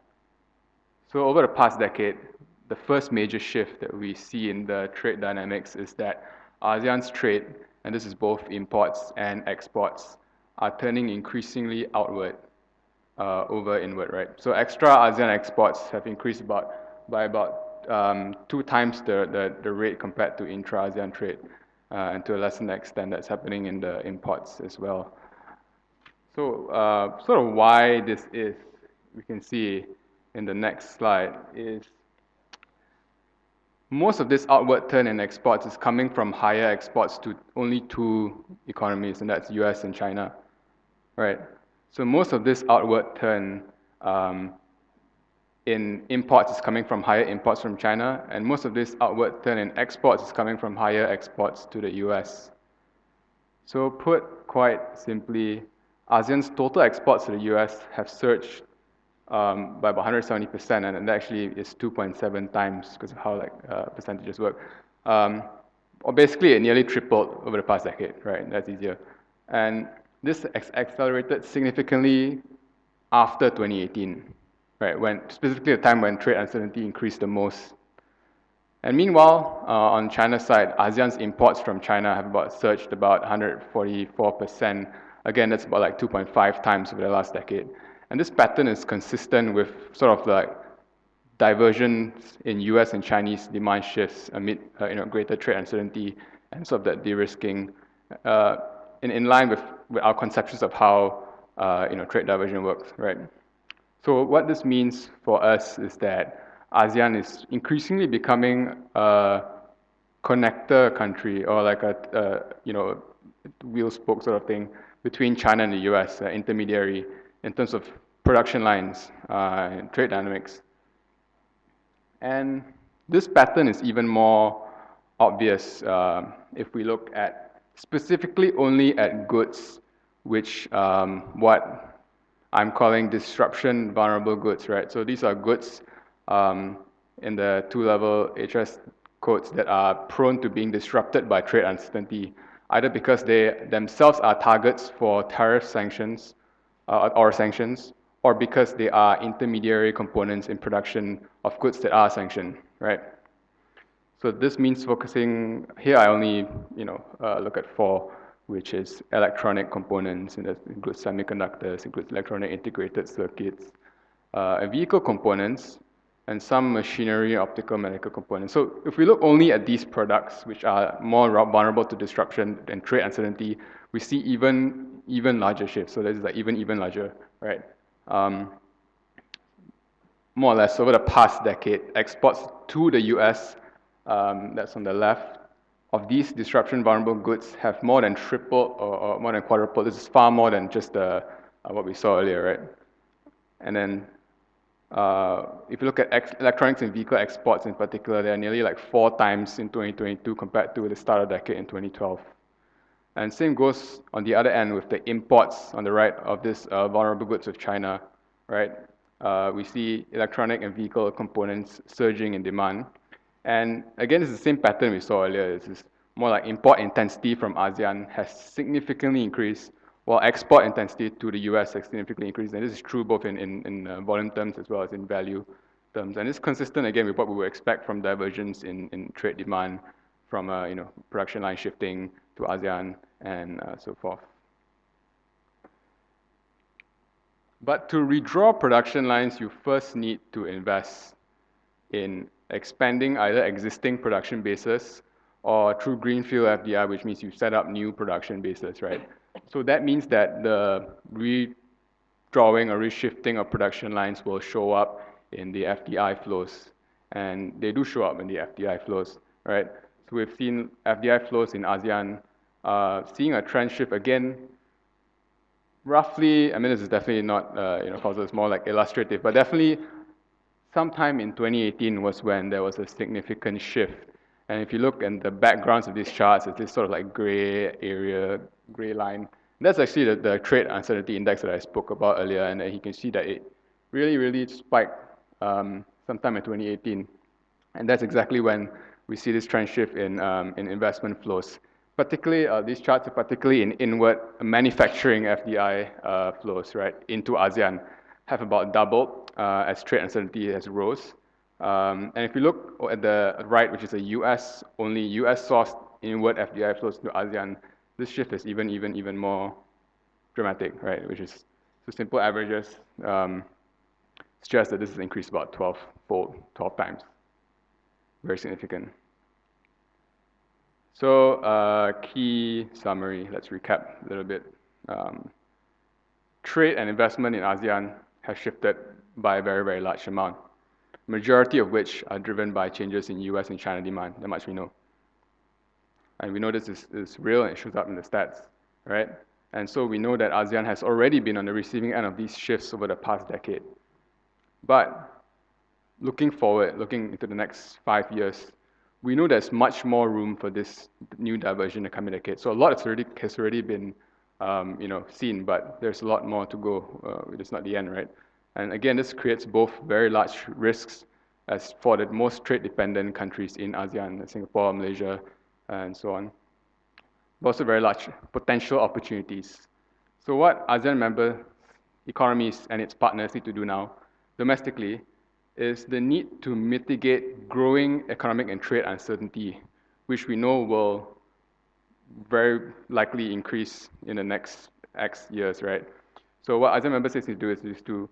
So over the past decade, the first major shift that we see in the trade dynamics is that ASEAN's trade, and this is both imports and exports, are turning increasingly outward over inward, right? So extra ASEAN exports have increased by about 2 times the rate compared to intra-ASEAN trade, and to a lesser extent that's happening in the imports as well. So sort of why this is, we can see in the next slide, is most of this outward turn in exports is coming from higher exports to only 2 economies, and that's US and China, right? So most of this outward turn in imports is coming from higher imports from China, and most of this outward turn in exports is coming from higher exports to the US. So put quite simply, ASEAN's total exports to the US have surged by about 170%, and it actually is 2.7 times because of how percentages work. Or basically, it nearly tripled over the past decade, right? That's easier. And this accelerated significantly after 2018, right? When specifically the time when trade uncertainty increased the most. And meanwhile, on China's side, ASEAN's imports from China have surged about 144%. Again, that's about like 2.5 times over the last decade. And this pattern is consistent with sort of like diversions in US and Chinese demand shifts amid greater trade uncertainty and sort of that de-risking in line with our conceptions of how trade diversion works, right? So what this means for us is that ASEAN is increasingly becoming a connector country, or like a wheel spoke sort of thing between China and the US, intermediary in terms of production lines and trade dynamics. And this pattern is even more obvious if we look at specifically only at goods, which what I'm calling disruption vulnerable goods, right? So these are goods in the two-level HS codes that are prone to being disrupted by trade uncertainty, either because they themselves are targets for tariff sanctions or sanctions, or because they are intermediary components in production of goods that are sanctioned, right? So this means focusing, here I only look at four, which is electronic components, and that includes semiconductors, includes electronic integrated circuits, and vehicle components, and some machinery, optical, medical components. So if we look only at these products, which are more vulnerable to disruption and trade uncertainty, we see even larger shifts. So this is like even larger, right? More or less over the past decade, exports to the US, that's on the left, of these disruption vulnerable goods have more than tripled or more than quadrupled. This is far more than just what we saw earlier, right? And then if you look at electronics and vehicle exports in particular, they are nearly like 4 times in 2022 compared to the start of the decade in 2012. And same goes on the other end with the imports on the right of this vulnerable goods of China, right? We see electronic and vehicle components surging in demand. And again, it's the same pattern we saw earlier. This is more like import intensity from ASEAN has significantly increased, while export intensity to the US has significantly increased. And this is true both in volume terms as well as in value terms. And it's consistent, again, with what we would expect from divergence in trade demand from production line shifting to ASEAN and so forth. But to redraw production lines, you first need to invest in expanding either existing production bases or through greenfield FDI, which means you set up new production bases, right? So that means that the redrawing or reshifting of production lines will show up in the FDI flows. And they do show up in the FDI flows, right? So we've seen FDI flows in ASEAN seeing a trend shift again. Roughly, I mean, this is definitely not, causal, it's more like illustrative, but definitely sometime in 2018 was when there was a significant shift. And if you look at the backgrounds of these charts, it's this sort of like gray area, gray line. That's actually the trade uncertainty index that I spoke about earlier, and you can see that it really spiked sometime in 2018. And that's exactly when we see this trend shift in investment flows. Particularly, these charts are particularly in inward manufacturing FDI flows, right, into ASEAN, have about doubled as trade uncertainty has rose. And if you look at the right, which is a only US sourced inward FDI flows to ASEAN, this shift is even more dramatic, right? Which is so simple averages suggest that this has increased about 12 times. Very significant. So key summary, let's recap a little bit. Trade and investment in ASEAN has shifted by a very large amount, majority of which are driven by changes in US and China demand, that much we know. And we know this is real and it shows up in the stats, right? And so we know that ASEAN has already been on the receiving end of these shifts over the past decade. But looking forward, looking into the next 5 years, we know there's much more room for this new diversion in the coming decade. So a lot has already been seen, but there's a lot more to go. It's not the end, right? And again, this creates both very large risks as for the most trade-dependent countries in ASEAN, Singapore, Malaysia, and so on, but also very large potential opportunities. So what ASEAN member economies and its partners need to do now, domestically, is the need to mitigate growing economic and trade uncertainty, which we know will very likely increase in the next X years, right? So what ASEAN member states need to do is to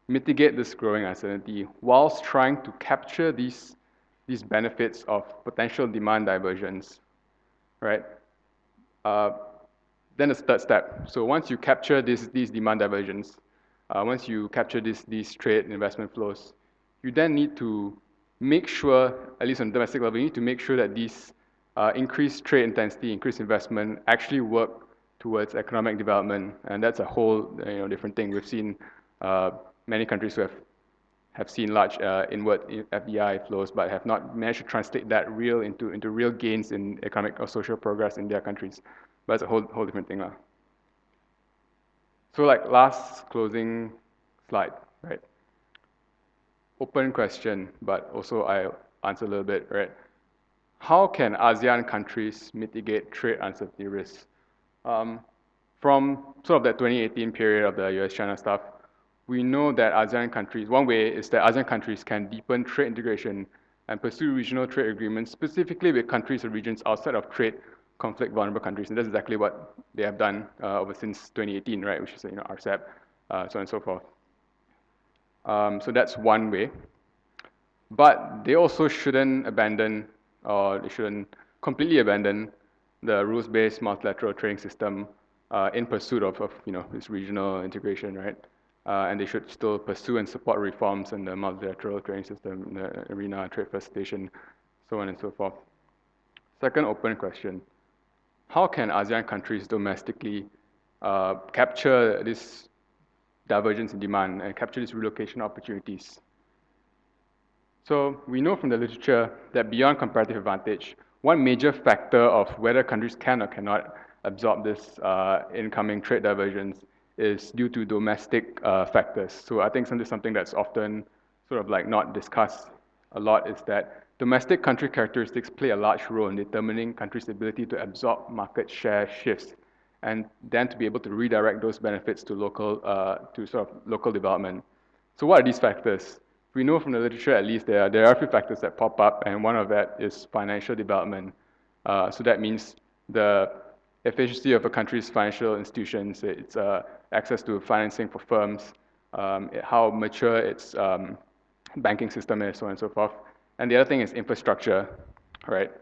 mitigate this growing uncertainty whilst trying to capture these benefits of potential demand diversions, right? Then the third step. So once you capture these demand diversions, once you capture these trade and investment flows, you then need to make sure, at least on the domestic level, you need to make sure that these increased trade intensity, increased investment actually work towards economic development, and that's a whole different thing. We've seen many countries who have seen large inward FDI flows, but have not managed to translate that into real gains in economic or social progress in their countries. But it's a whole different thing. So like last closing slide, right? Open question, but also I'll answer a little bit, right? How can ASEAN countries mitigate trade uncertainty risks? From sort of that 2018 period of the US-China stuff, we know that ASEAN countries, one way is that ASEAN countries can deepen trade integration and pursue regional trade agreements, specifically with countries or regions outside of trade conflict vulnerable countries. And that's exactly what they have done over since 2018, right? Which is, RCEP, so on and so forth. So that's one way. But they also shouldn't abandon, or they shouldn't completely abandon the rules-based multilateral trading system in pursuit of this regional integration, right? And they should still pursue and support reforms in the multilateral trading system, in the arena, trade facilitation, so on and so forth. Second open question: how can ASEAN countries domestically capture this divergence in demand and capture these relocation opportunities? So we know from the literature that beyond comparative advantage, one major factor of whether countries can or cannot absorb this incoming trade divergence is due to domestic factors. So I think something that's often sort of like not discussed a lot is that domestic country characteristics play a large role in determining countries' ability to absorb market share shifts and then to be able to redirect those benefits to local development. So what are these factors? We know from the literature, at least, there are a few factors that pop up, and one of that is financial development. So that means the efficiency of a country's financial institutions, its access to financing for firms, how mature its banking system is, so on and so forth. And the other thing is infrastructure, right?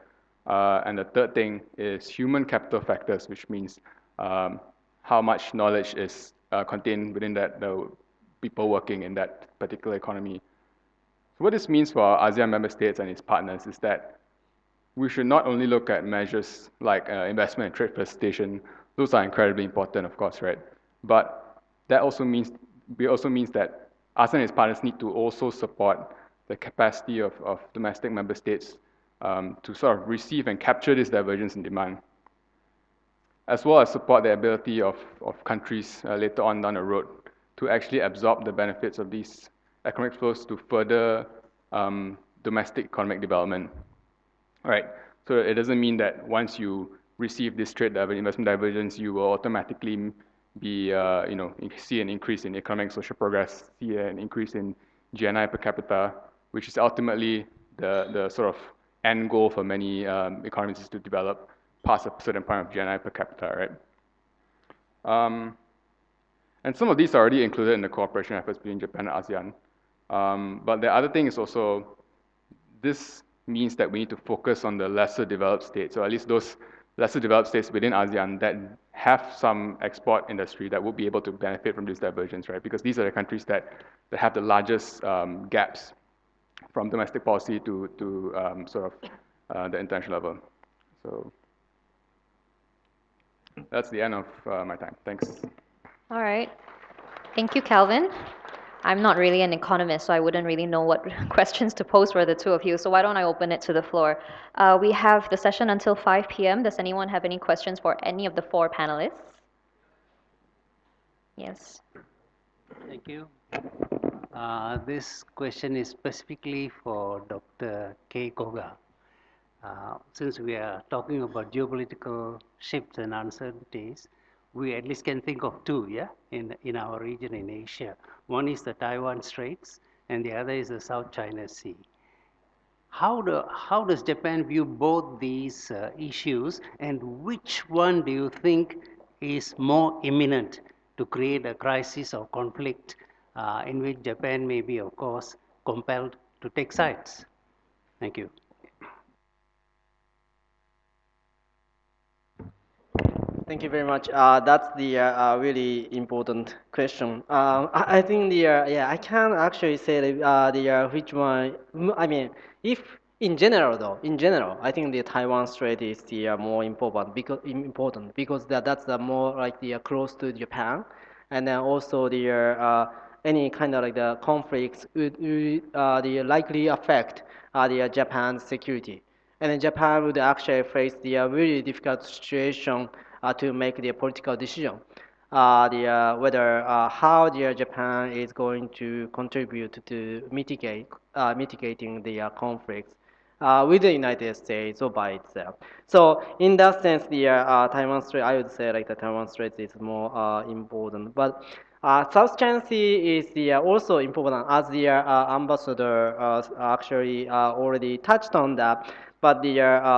And the third thing is human capital factors, which means how much knowledge is contained within the people working in that particular economy. So what this means for ASEAN member states and its partners is that we should not only look at measures like investment and trade facilitation. Those are incredibly important, of course, right? But that also means that ASEAN and its partners need to also support the capacity of domestic member states to sort of receive and capture this divergence in demand, as well as support the ability of countries later on down the road to actually absorb the benefits of these economic flows to further domestic economic development. All right, so it doesn't mean that once you receive this trade investment divergence, you will automatically be, see an increase in economic and social progress, see an increase in GNI per capita, which is ultimately the sort of end goal for many economies is to develop past a certain point of GNI per capita, right? And some of these are already included in the cooperation efforts between Japan and ASEAN. But the other thing is also, this means that we need to focus on the lesser developed states, or at least those lesser developed states within ASEAN that have some export industry that will be able to benefit from this divergence, right? Because these are the countries that have the largest gaps from domestic policy to the international level. So that's the end of my time. Thanks. All right. Thank you, Calvin. I'm not really an economist, so I wouldn't really know what questions to pose for the two of you. So why don't I open it to the floor? We have the session until 5 p.m. Does anyone have any questions for any of the four panelists? Yes. Thank you. This question is specifically for Dr. K. Koga. Since we are talking about geopolitical shifts and uncertainties, we at least can think of two, yeah, in our region in Asia. One is the Taiwan Straits, and the other is the South China Sea. How does Japan view both these issues, and which one do you think is more imminent to create a crisis or conflict in which Japan may be, of course, compelled to take sides? Thank you. Thank you very much. That's the really important question. I think I can actually say that which one. I mean, if in general though, I think the Taiwan Strait is the more important because that's the more like the close to Japan, and then also the any kind of like the conflicts would the likely affect the Japan's security. And then Japan would actually face the really difficult situation to make the political decision. whether how Japan is going to contribute to mitigating the conflicts with the United States or by itself. So in that sense, the Taiwan Strait, I would say like the Taiwan Strait is more important. But South China Sea is also important, as the ambassador actually already touched on that. But the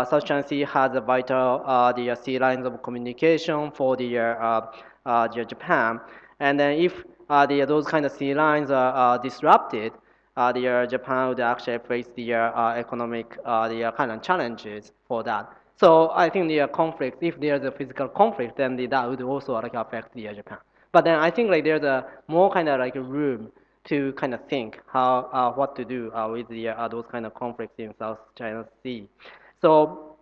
South China Sea has a vital the sea lines of communication for Japan. And then if those kind of sea lines are disrupted, Japan would actually face the economic kind of challenges for that. So I think the conflict, if there's a physical conflict, then that would also like affect the Japan. But then I think like there's a more kind of like room to kind of think how what to do with those kind of conflicts in South China Sea. So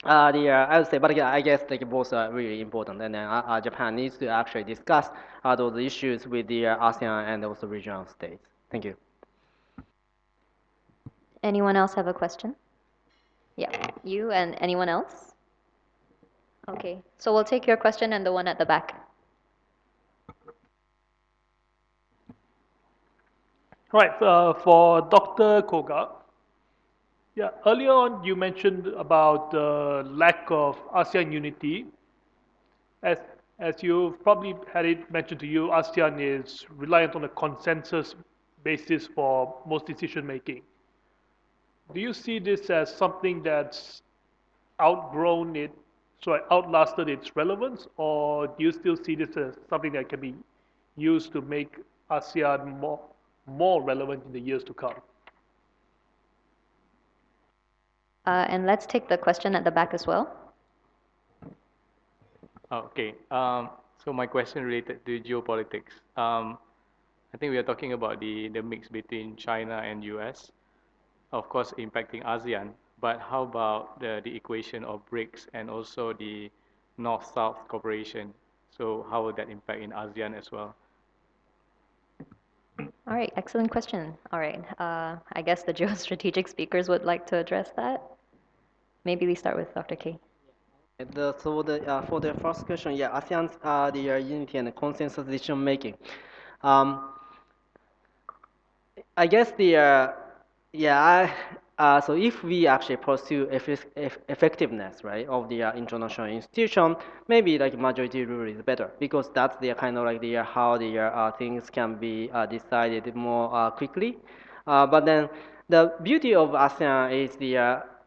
I would say, but again, I guess like both are really important, and then Japan needs to actually discuss those issues with the ASEAN and also regional states. Thank you. Anyone else have a question? Yeah, you and anyone else? Okay, so we'll take your question and the one at the back. Right, for Dr. Koga, yeah, earlier on you mentioned about the lack of ASEAN unity. As, as you've probably had it mentioned to you, ASEAN is reliant on a consensus basis for most decision making. Do you see this as something that's outgrown it, sorry, outlasted its relevance, or do you still see this as something that can be used to make ASEAN more relevant in the years to come? And let's take the question at the back as well. Okay. So my question related to geopolitics. I think we are talking about the mix between China and US, of course impacting ASEAN. But how about the equation of BRICS and also the North-South cooperation? So how would that impact in ASEAN as well? All right, excellent question. All right, I guess the geostrategic speakers would like to address that. Maybe we start with Dr. K. For the first question, yeah, ASEAN's the unity and consensus decision making. Um, I guess yeah, so if we actually pursue effectiveness, right, of the international institution, maybe like majority rule is better because that's the kind of like the how the things can be decided more quickly. But then the beauty of ASEAN is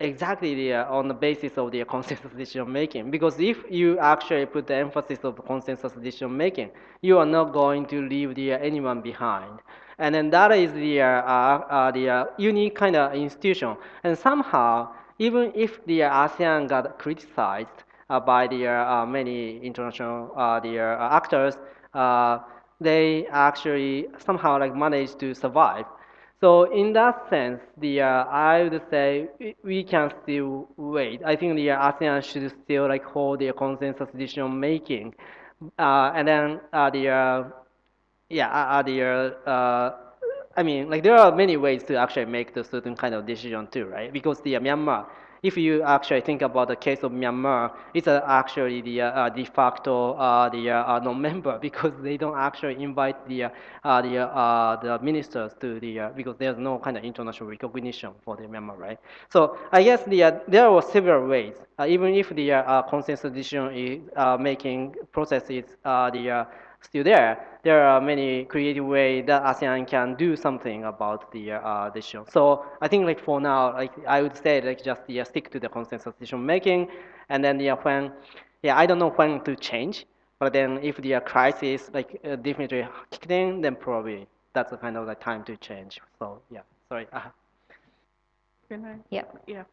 exactly on the basis of the consensus decision making. Because if you actually put the emphasis of consensus decision making, you are not going to leave anyone behind. And then that is the unique kind of institution. And somehow, even if the ASEAN got criticized by the many international actors, uh, they actually somehow like managed to survive. So in that sense, I would say we can still wait. I think the ASEAN should still like hold their consensus decision making, and then yeah, I mean, like there are many ways to actually make the certain kind of decision too, right? Because the Myanmar, if you actually think about the case of Myanmar, it's actually the de facto non-member because they don't actually invite the ministers to because there's no kind of international recognition for the Myanmar, right? So I guess there are several ways, even if the consensus decision is, making process is still there. There are many creative ways that ASEAN can do something about the issue. So I think like for now, like I would say like just stick to the consensus decision making, and then when I don't know when to change, but then if the crisis like definitely kicked in, then probably that's the kind of like time to change. So yeah, sorry. Can I? Yeah. Yeah.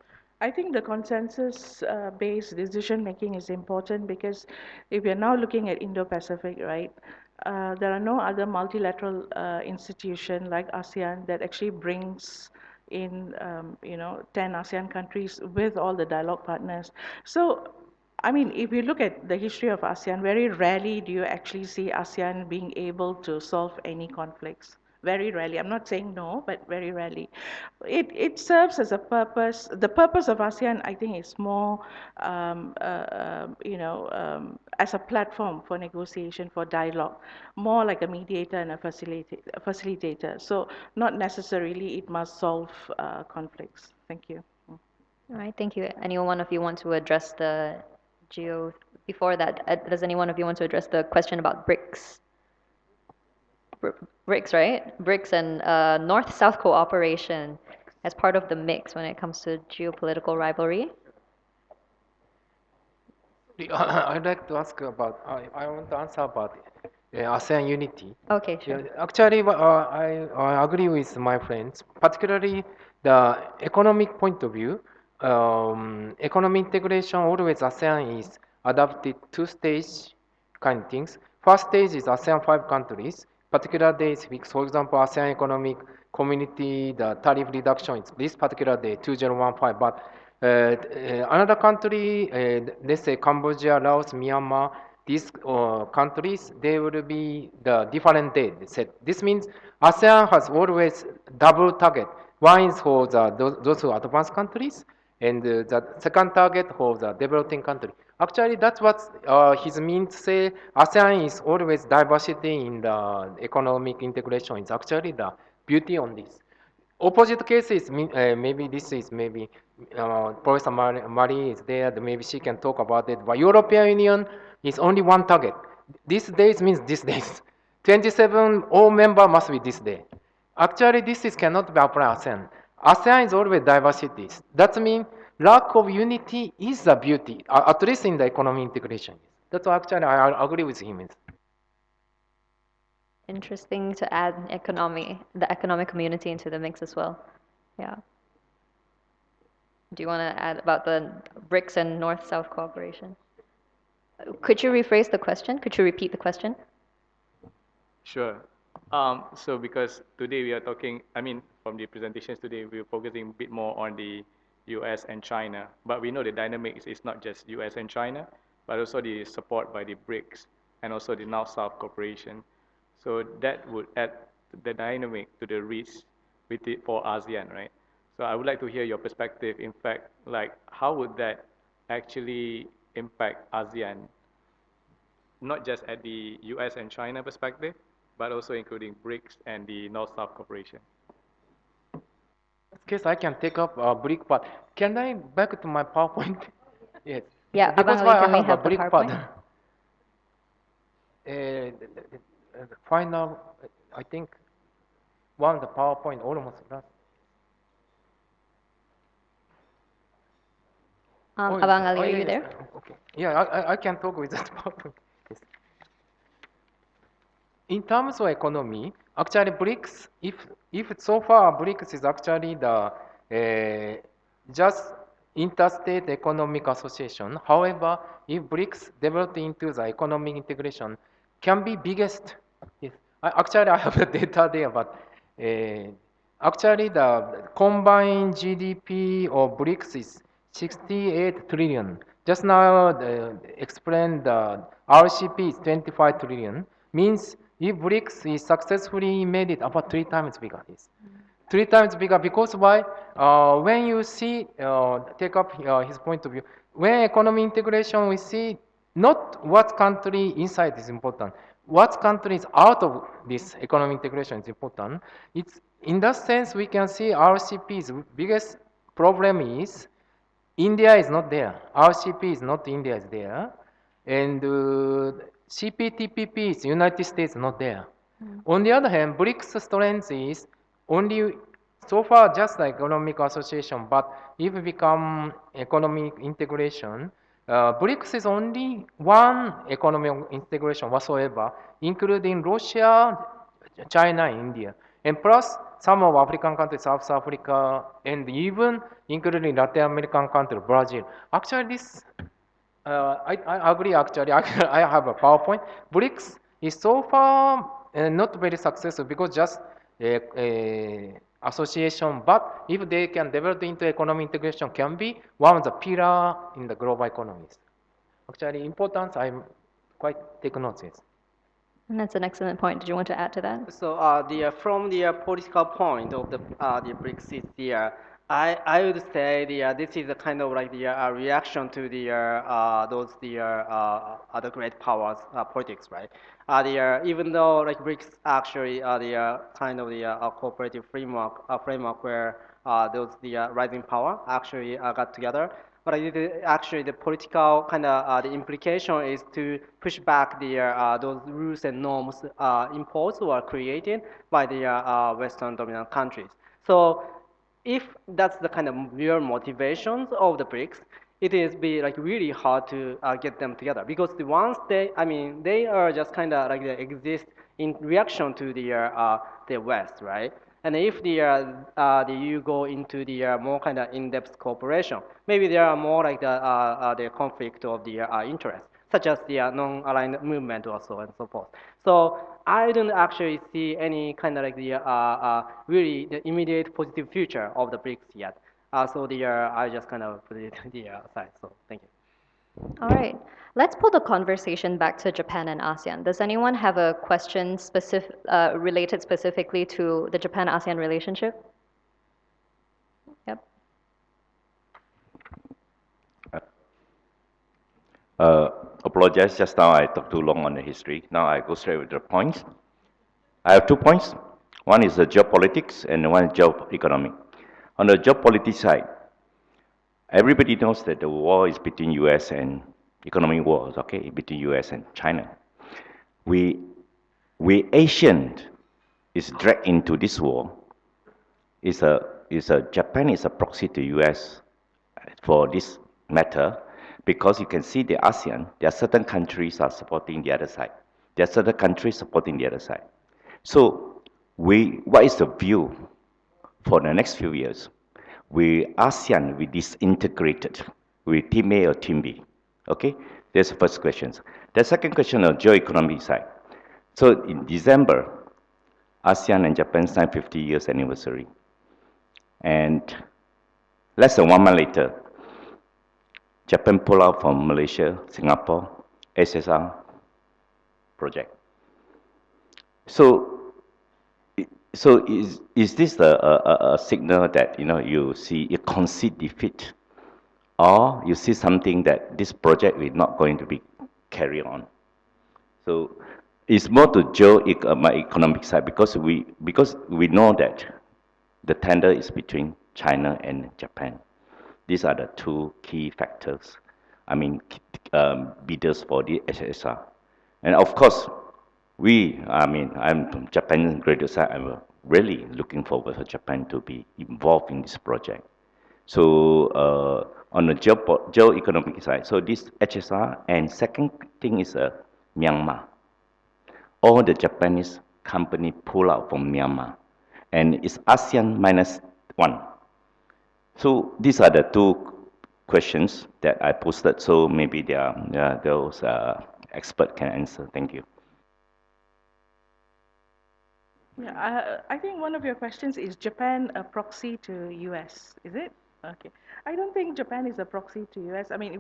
I think the consensus-based decision making is important because if you're now looking at Indo-Pacific, right, there are no other multilateral institution like ASEAN that actually brings in, 10 ASEAN countries with all the dialogue partners. So, I mean, if you look at the history of ASEAN, very rarely do you actually see ASEAN being able to solve any conflicts. very rarely. I'm not saying no, but very rarely. It serves as a purpose. The purpose of ASEAN, I think, is more, as a platform for negotiation, for dialogue, more like a mediator and a facilitator. So not necessarily it must solve conflicts. Thank you. All right, thank you. Anyone one of you want to address the geo? Before that, does any one of you want to address the question about BRICS? BRICS, right? BRICS and North-South cooperation as part of the mix when it comes to geopolitical rivalry. I'd like to ask about, I want to answer about ASEAN unity. Okay, sure. Yeah, actually, I agree with my friends, particularly the economic point of view. Economic integration, always ASEAN is adapted two-stage kind of things. First stage is ASEAN 5 countries, particular days, for example, ASEAN Economic Community, the tariff reduction is this particular day, 2015, but another country, let's say Cambodia, Laos, Myanmar, these countries, they will be the different day. This means ASEAN has always double target. One is for those who are advanced countries, and the second target for the developing country. Actually, that's what his means say. ASEAN is always diversity in the economic integration. It's actually the beauty on this. Opposite case is maybe this is maybe Professor Marie is there. Maybe she can talk about it. But European Union is only one target. This days means this days. 27 all member must be this day. Actually, this is cannot be applied ASEAN. ASEAN is always diversity. That means lack of unity is the beauty, at least in the economic integration. That's why actually I agree with him. Interesting to add the economic community into the mix as well. Yeah. Do you want to add about the BRICS and North-South cooperation? Could you rephrase the question? Could you repeat the question? Sure. So because today we are talking, I mean, from the presentations today, we're focusing a bit more on the US and China. But we know the dynamics is not just US and China, but also the support by the BRICS and also the North-South cooperation. So that would add the dynamic to the risk for ASEAN, right? So I would like to hear your perspective. In fact, like how would that actually impact ASEAN, not just at the US and China perspective, but also including BRICS and the North-South cooperation? In this case, I can take up a brick part. Can I back to my PowerPoint? Yes. Yeah, Because Abang why Ali, I can we have a have the brick part. PowerPoint? The final, I think, one the PowerPoint almost last. Abang Ali, are you yes. there? Okay. Yeah, I can talk with that PowerPoint. Yes. In terms of economy, actually BRICS, if so far BRICS is actually the just interstate economic association. However, if BRICS developed into the economic integration, can be biggest. Yes. Actually, I have the data there, but actually the combined GDP of BRICS is 68 trillion. Just now explained the RCP is 25 trillion. Means if BRICS is successfully made it about 3 times bigger. Yes. 3 times bigger because why? When you see, take up his point of view, when economic integration we see not what country inside is important, what country is out of this economic integration is important. It's in that sense we can see RCP's biggest problem is India is not there. RCP is not India is there, and CPTPP is United States not there. On the other hand, BRICS strength is only so far just the economic association, but if we become economic integration, BRICS is only one economic integration whatsoever, including Russia, China, India, and plus some of African countries, South Africa, and even including Latin American country, Brazil. Actually, this I agree. Actually, I have a PowerPoint. BRICS is so far not very successful because just association. But if they can develop into economic integration, can be one of the pillar in the global economies. Actually, importance I'm quite take notice. And that's an excellent point. Did you want to add to that? So from the political point of the BRICS is I would say this is a kind of like the reaction to those other great powers politics, right? Even though like BRICS actually the kind of the cooperative framework where those rising power actually got together. But actually the political kind of the implication is to push back those rules and norms imposed or created by the Western dominant countries. So if that's the kind of real motivations of the BRICS, it is be like really hard to get them together because once they are just kind of like they exist in reaction to the West, right? And if you go into the more kind of in-depth cooperation, maybe there are more like the conflict of the interest, such as the non-aligned movement also and so forth. So I don't actually see any kind of like really the immediate positive future of the BRICS yet. So I just kind of put it aside. So thank you. All right. Let's pull the conversation back to Japan and ASEAN. Does anyone have a question related specifically to the Japan-ASEAN relationship? Yep. Apologize, just now I talked too long on the history. Now I go straight with the points. I have 2 points. One is the geopolitics and one is geoeconomic. On the geopolitics side, everybody knows that the war is between US and economic wars, okay, between US and China. We Asian is dragged into this war. Japan is a proxy to US for this matter because you can see the ASEAN, there are certain countries are supporting the other side. There are certain countries supporting the other side. So what is the view for the next few years? ASEAN, we disintegrated with Team A or Team B. Okay, that's the first question. The second question on geoeconomic side. So in December, ASEAN and Japan signed 50 years anniversary. And less than 1 month later, Japan pulled out from Malaysia, Singapore, SSR project. So is this a signal that you see you concede defeat, or you see something that this project is not going to be carried on? So it's more to economic side because we know that the tender is between China and Japan. These are the 2 key factors. Bidders for the SSR, and of course, I'm from Japan graduate side. I'm really looking forward for Japan to be involved in this project. So on the geoeconomic side, so this HSR, and second thing is Myanmar. All the Japanese company pull out from Myanmar, and it's ASEAN -1. So these are the 2 questions that I posted. So maybe those expert can answer. Thank you. Yeah, I think one of your questions is Japan a proxy to US, is it? Okay. I don't think Japan is a proxy to US. I mean,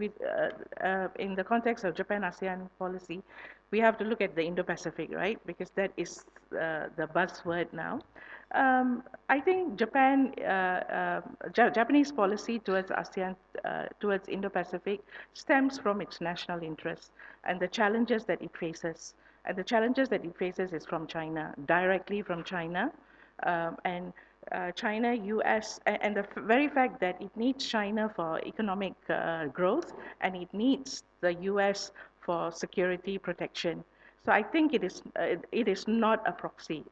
in the context of Japan-ASEAN policy, we have to look at the Indo-Pacific, right? Because that is the buzzword now. I think Japanese policy towards ASEAN, towards Indo-Pacific, stems from its national interests and the challenges that it faces. And the challenges that it faces is from China, directly from China. And China, US, and the very fact that it needs China for economic growth and it needs the US for security protection. So I think it is not a proxy,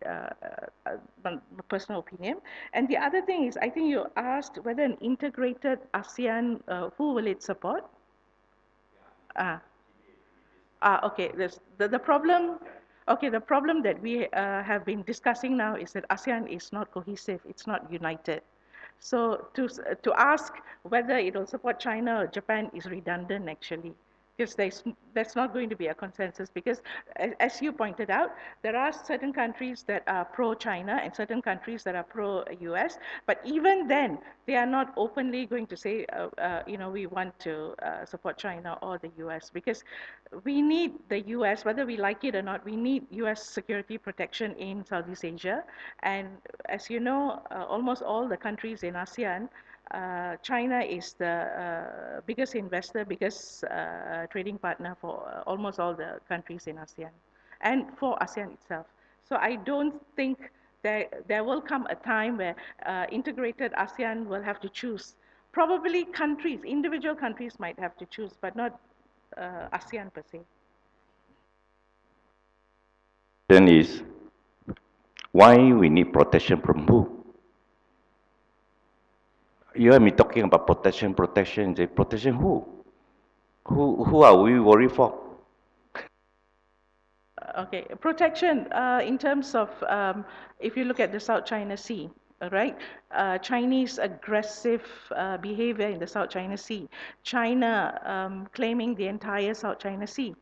personal opinion. And the other thing is, I think you asked whether an integrated ASEAN, who will it support? Okay. The problem. Okay, the problem that we have been discussing now is that ASEAN is not cohesive. It's not united. So to ask whether it will support China or Japan is redundant, actually. because that's not going to be a consensus, because as you pointed out, there are certain countries that are pro-China and certain countries that are pro-US, but even then, they are not openly going to say, we want to support China or the US, because we need the US, whether we like it or not, we need US security protection in Southeast Asia. And as you know, almost all the countries in ASEAN, China is the biggest investor, biggest trading partner for almost all the countries in ASEAN and for ASEAN itself. So I don't think there will come a time where integrated ASEAN will have to choose. Probably countries, individual countries might have to choose, but not ASEAN per se. Then is why we need protection from who? You and me talking about protection, protection who? Who are we worried for? Okay, protection in terms of if you look at the South China Sea, all right, Chinese aggressive behavior in the South China Sea, China claiming the entire South China Sea,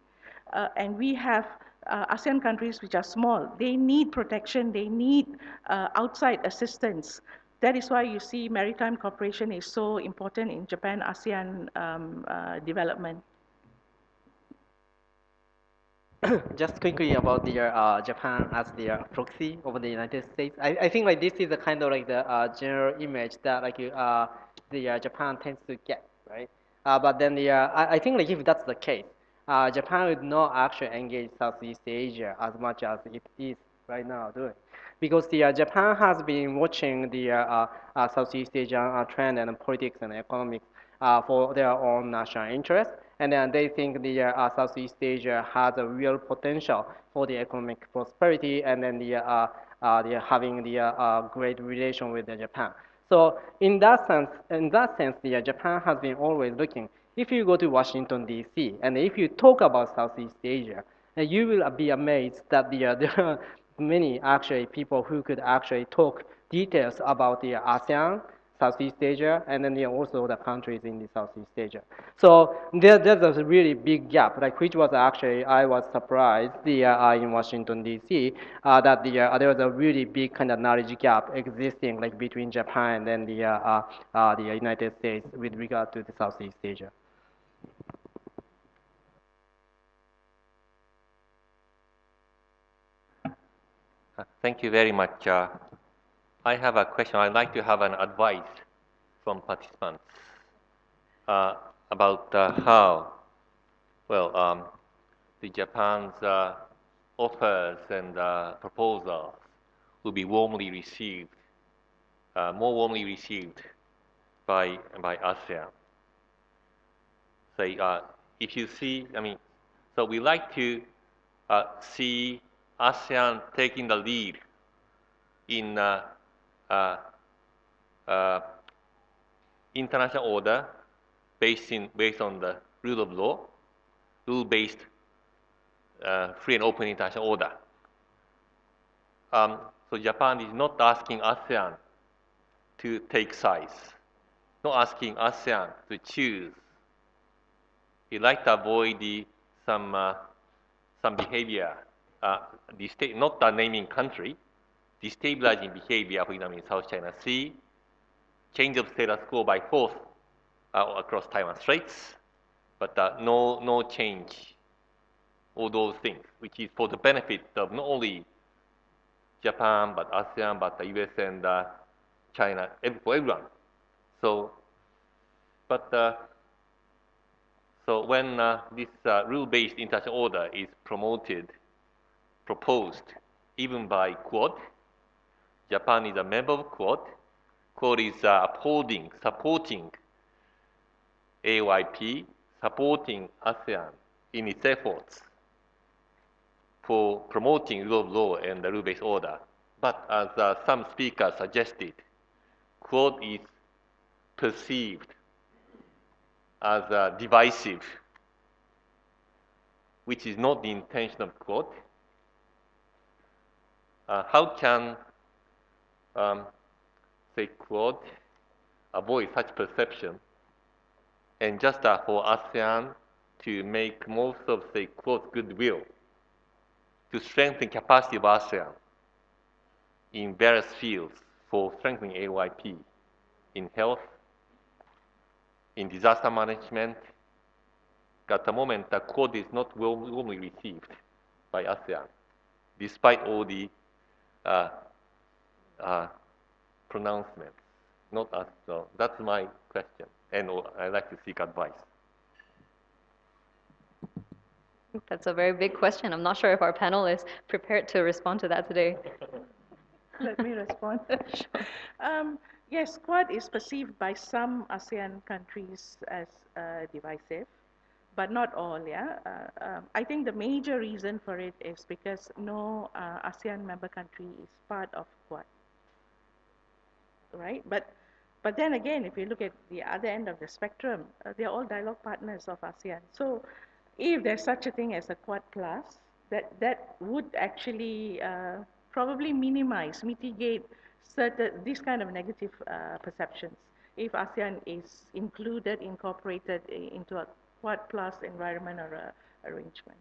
and we have ASEAN countries which are small. They need protection. They need outside assistance. That is why you see maritime cooperation is so important in Japan-ASEAN development. Just quickly about the Japan as the proxy over the United States. I think like this is the kind of like the general image that like the Japan tends to get, right? But then I think like if that's the case, Japan would not actually engage Southeast Asia as much as it is right now doing, because the Japan has been watching the Southeast Asian trend and politics and economics for their own national interest, and then they think the Southeast Asia has a real potential for the economic prosperity, and then the having the great relation with the Japan. So in that sense, the Japan has been always looking. If you go to Washington D.C. and if you talk about Southeast Asia, you will be amazed that there are many actually people who could actually talk details about the ASEAN, Southeast Asia, and then also the countries in the Southeast Asia. So there's a really big gap, like which was actually I was surprised in Washington D.C. That there was a really big kind of knowledge gap existing like between Japan and the United States with regard to the Southeast Asia. Thank you very much. I have a question. I'd like to have an advice from participants about how, well, the Japan's offers and proposals will be warmly received, more warmly received by ASEAN. Say, if you see, so we like to see ASEAN taking the lead in international order based on the rule of law, rule-based free and open international order. So Japan is not asking ASEAN to take sides, not asking ASEAN to choose. He like to avoid some behavior, not the naming country, destabilizing behavior, for example, in South China Sea, change of status quo by force across Taiwan Straits, but no change, all those things, which is for the benefit of not only Japan, but ASEAN, but the US and China, for everyone. So, but so when this rule-based international order is proposed, even by Quad, Japan is a member of Quad. Quad is supporting AOIP, supporting ASEAN in its efforts for promoting rule of law and the rule-based order. But as some speakers suggested, Quad is perceived as divisive, which is not the intention of Quad. How can, say, Quad avoid such perception and just for ASEAN to make most of the close goodwill to strengthen capacity of ASEAN in various fields for strengthening AYP in health, in disaster management. At the moment, the Quad is not warmly received by ASEAN, despite all the uh, pronouncements. Not as so. That's my question, and I'd like to seek advice. That's a very big question. I'm not sure if our panel is prepared to respond to that today. Let me respond. Yes, Quad is perceived by some ASEAN countries as divisive, but not all, yeah. I think the major reason for it is because no ASEAN member country is part of Quad, right? But then again, if you look at the other end of the spectrum, they're all dialogue partners of ASEAN. So if there's such a thing as a Quad plus, that would actually probably mitigate these kind of negative perceptions if ASEAN is incorporated into a Quad plus environment or arrangement.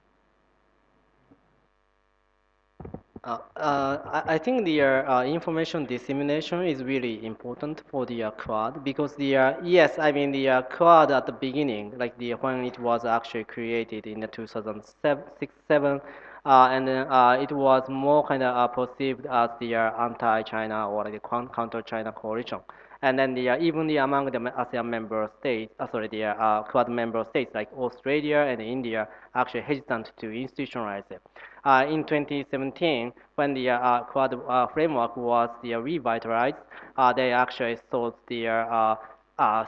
I think the information dissemination is really important for the Quad because the yes, I mean the Quad at the beginning, like the when it was actually created in the 2006-7, and then it was more kind of perceived as the anti-China or the counter-China coalition. And then even among the ASEAN member states, the Quad member states like Australia and India actually hesitant to institutionalize it. In 2017, when the Quad framework was revitalized, they actually thought they are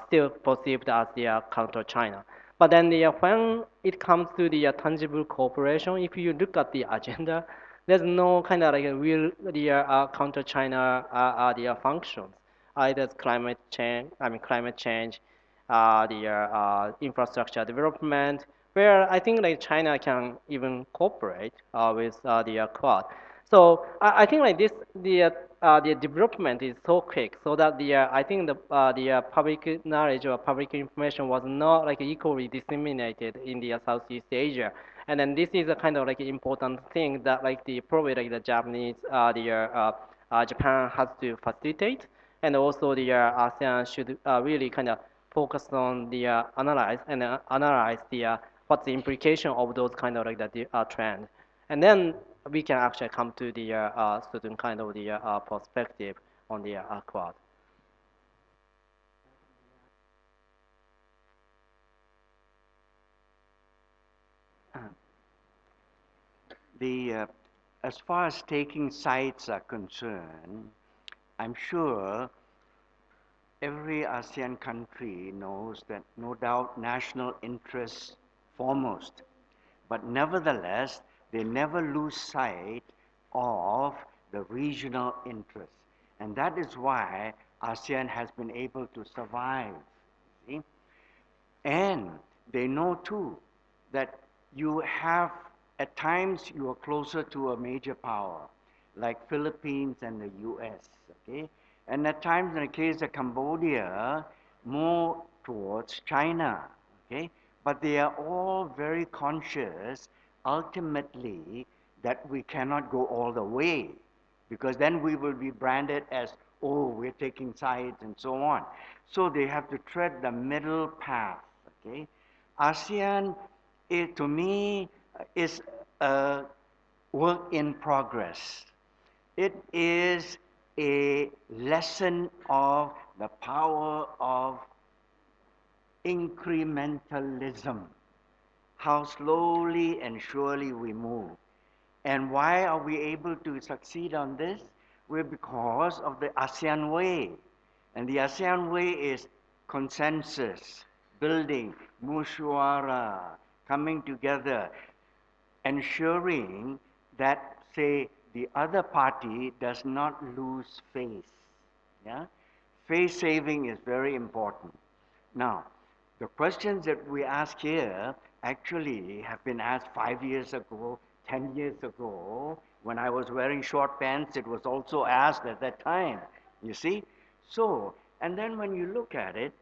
still perceived as the counter-China. But then when it comes to the tangible cooperation, if you look at the agenda, there's no kind of like a real counter-China the functions. Either climate change, infrastructure development, where I think like China can even cooperate with the Quad. So I think like the development is so quick, so that I think the public knowledge or public information was not like equally disseminated in the Southeast Asia. And then this is a kind of like important thing that like probably like the Japanese Japan has to facilitate, and also the ASEAN should really kind of focus on the analyze the what's the implication of those kind of like the trend, and then we can actually come to the certain kind of the perspective on the Quad. As far as taking sides are concerned, I'm sure every ASEAN country knows that no doubt national interests foremost, but nevertheless, they never lose sight of the regional interests. And that is why ASEAN has been able to survive. See? And they know too that you have, at times, you are closer to a major power, like Philippines and the US, okay? And at times, in the case of Cambodia, more towards China, okay? But they are all very conscious, ultimately, that we cannot go all the way, because then we will be branded as, oh, we're taking sides and so on. So they have to tread the middle path, okay? ASEAN, to me, is a work in progress. It is a lesson of the power of incrementalism, how slowly and surely we move. And why are we able to succeed on this? Well, because of the ASEAN way. And the ASEAN way is consensus, building, musyawarah, coming together, ensuring that, say, the other party does not lose face. Yeah? Face saving is very important. Now, the questions that we ask here actually have been asked 5 years ago, 10 years ago. When I was wearing short pants, it was also asked at that time, you see? So, and then when you look at it,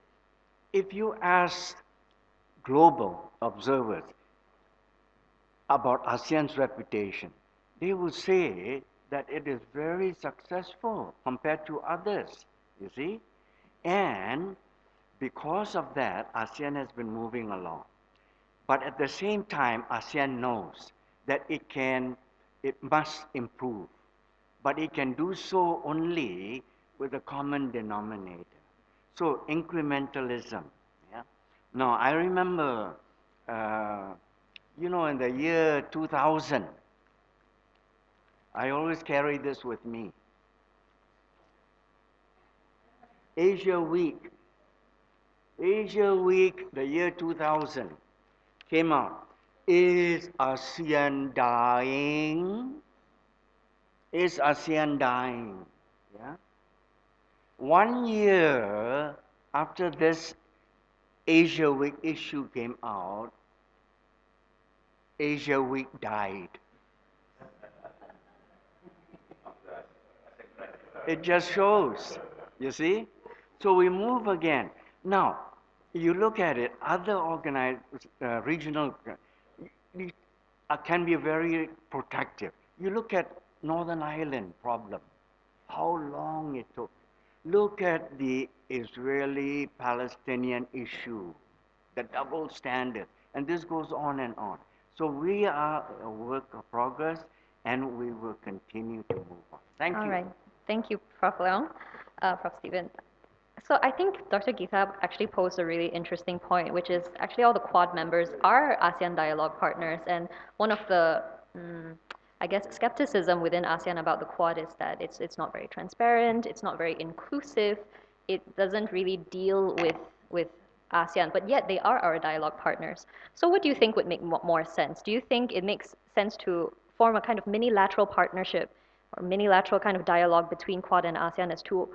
if you ask global observers about ASEAN's reputation, they will say that it is very successful compared to others, you see? And because of that, ASEAN has been moving along. But at the same time, ASEAN knows that it must improve. But it can do so only with a common denominator. So incrementalism. Yeah? Now, I remember, in the year 2000, I always carry this with me. Asia Week, the year 2000, came out. Is ASEAN dying? Is ASEAN dying? Yeah? 1 year after this Asia Week issue came out, Asia Week died. It just shows, you see? So we move again. Now, you look at it, other organized regional can be very protective. You look at Northern Ireland problem, how long it took. Look at the Israeli-Palestinian issue, the double standard, and this goes on and on. So we are a work of progress, and we will continue to move on. Thank you. All right. Thank you, Prof. Leong, Prof. Stephen. So I think Dr. Geeta actually posed a really interesting point, which is actually all the Quad members are ASEAN dialogue partners, and one of the I guess skepticism within ASEAN about the Quad is that it's not very transparent, it's not very inclusive, it doesn't really deal with ASEAN, but yet they are our dialogue partners. So what do you think would make more sense? Do you think it makes sense to form a kind of mini-lateral partnership or mini-lateral kind of dialogue between Quad and ASEAN as two,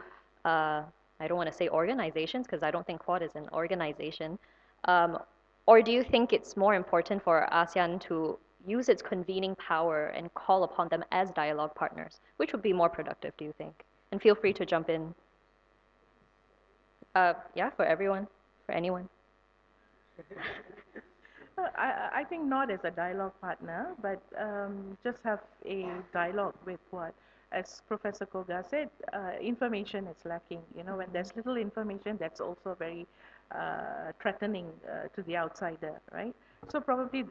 I don't want to say organizations because I don't think Quad is an organization, or do you think it's more important for ASEAN to use its convening power and call upon them as dialogue partners? Which would be more productive, do you think? And feel free to jump in. Yeah, for everyone, for anyone. I think not as a dialogue partner, but just have a dialogue with what, as Professor Koga said, information is lacking. When there's little information, that's also very threatening to the outsider, right? So probably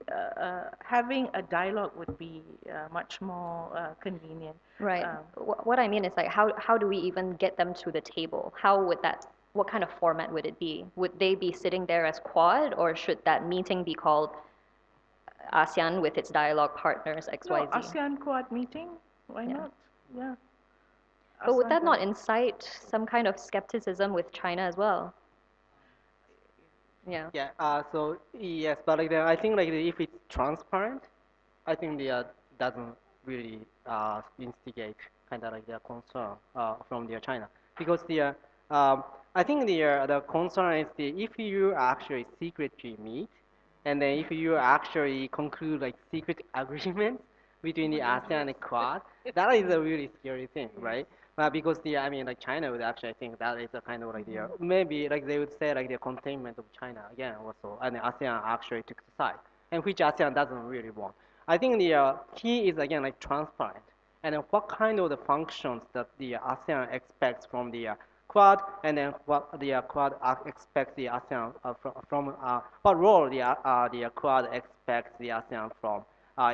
having a dialogue would be much more convenient. Right. What I mean is like, how do we even get them to the table? How would that, what kind of format would it be? Would they be sitting there as Quad, or should that meeting be called ASEAN with its dialogue partners No, XYZ? ASEAN Quad meeting, why Yeah. not? Yeah. But would ASEAN that not Quad. incite some kind of skepticism with China as well? Yeah. Yeah, so yes, but I think if it's transparent, I think the doesn't really instigate kind of the concern from the China, because I think the concern is if you actually secretly meet, and then if you actually conclude secret agreements between the ASEAN and Quad, that is a really scary thing, right? Because I mean China would actually think that is a kind of maybe they would say the containment of China again also, and the ASEAN actually took the side, and which ASEAN doesn't really want. I think the key is again transparent, and then what kind of the functions that the ASEAN expects from the Quad, and then what the Quad expects the ASEAN from what role the Quad expects the ASEAN from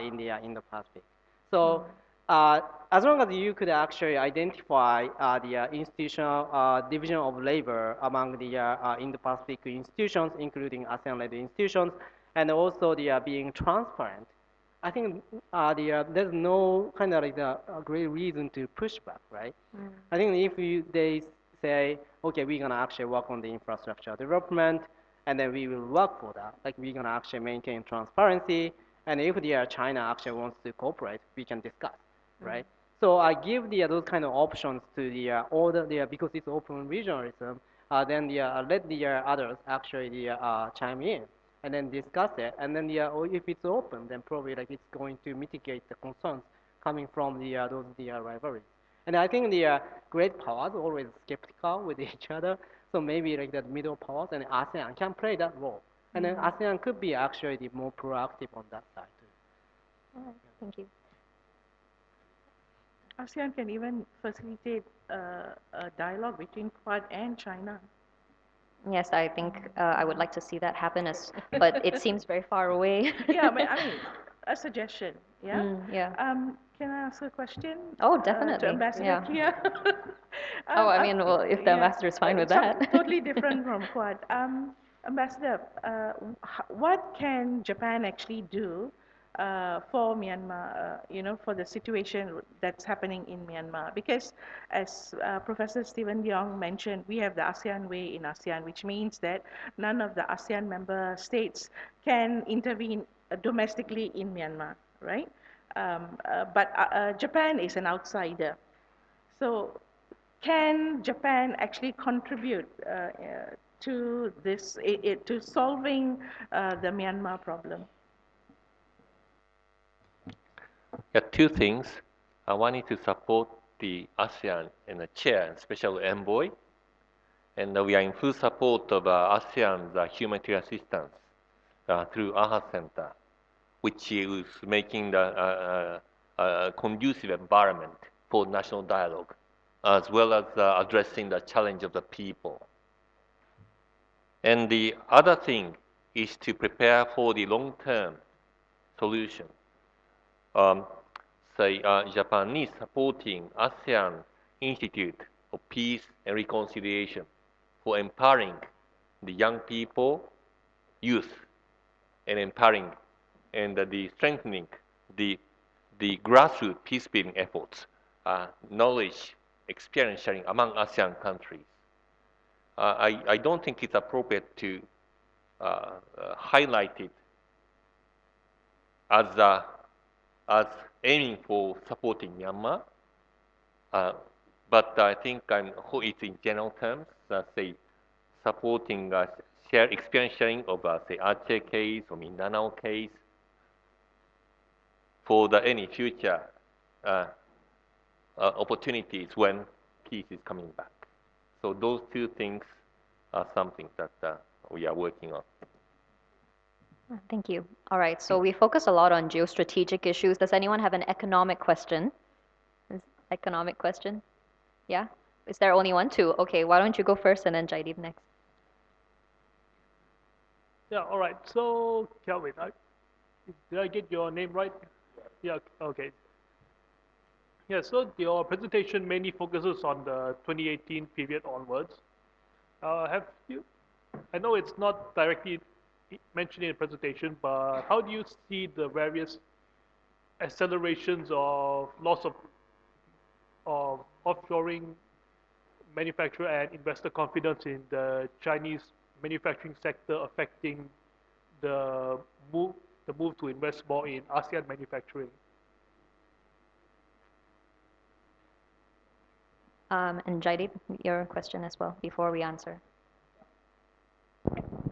in the Pacific. So as long as you could actually identify the institutional division of labor among the Indo-Pacific institutions, including ASEAN-led institutions, and also the being transparent, I think there's no kind of great reason to push back, right? I think if they say, okay, we're gonna actually work on the infrastructure development, and then we will work for that. We're gonna actually maintain transparency, and if China actually wants to cooperate, we can discuss, right? So I give those kind of options to all because it's open regionalism. Then let the others actually chime in and then discuss it. And then if it's open, then probably it's going to mitigate the concerns coming from those rivalries. And I think the great powers are always skeptical with each other. So maybe the middle powers and ASEAN can play that role. And then ASEAN could be actually more proactive on that side too. All right, thank you. ASEAN can even facilitate a dialogue between Quad and China. Yes, I think I would like to see that happen but it seems very far away. Yeah, but I mean, a suggestion. Yeah. Yeah. Can I ask a question? Oh, To definitely. Ambassador Yeah. Kia? Oh, I mean, well, if the Yeah, ambassador is fine with something that. totally different from Quad. Ambassador, what can Japan actually do for Myanmar, for the situation that's happening in Myanmar? Because as Professor Stephen Leong mentioned, we have the ASEAN way in ASEAN, which means that none of the ASEAN member states can intervene domestically in Myanmar, right? But Japan is an outsider. So can Japan actually contribute to this, to solving the Myanmar problem? Yeah, two things. One is to support the ASEAN and the chair and special envoy. And we are in full support of ASEAN's humanitarian assistance through AHA Center, which is making the conducive environment for national dialogue, as well as addressing the challenge of the people. And the other thing is to prepare for the long-term solution. Japan is supporting ASEAN Institute of Peace and Reconciliation for empowering the young people, youth, and empowering and the strengthening the grassroots peace-building efforts, knowledge, experience sharing among ASEAN countries. I don't think it's appropriate to highlight it as aiming for supporting Myanmar, but I think it's in general terms, say, supporting experience sharing of, say, Aceh case or Mindanao case for any future opportunities when peace is coming back. So those two things are something that we are working on. Thank you. All right, so we focus a lot on geostrategic issues. Does anyone have an economic question? Economic question? Yeah? Is there only one? Two? Okay, why don't you go first and then Jaideep next. Yeah, all right. So, Kelvin, did I get your name right? Yeah, okay. Yeah, so your presentation mainly focuses on the 2018 period onwards. Have you, I know it's not directly mentioned in the presentation, but how do you see the various accelerations of loss of offshoring manufacturer and investor confidence in the Chinese manufacturing sector affecting the move to invest more in ASEAN manufacturing? And Jaideep, your question as well before we answer.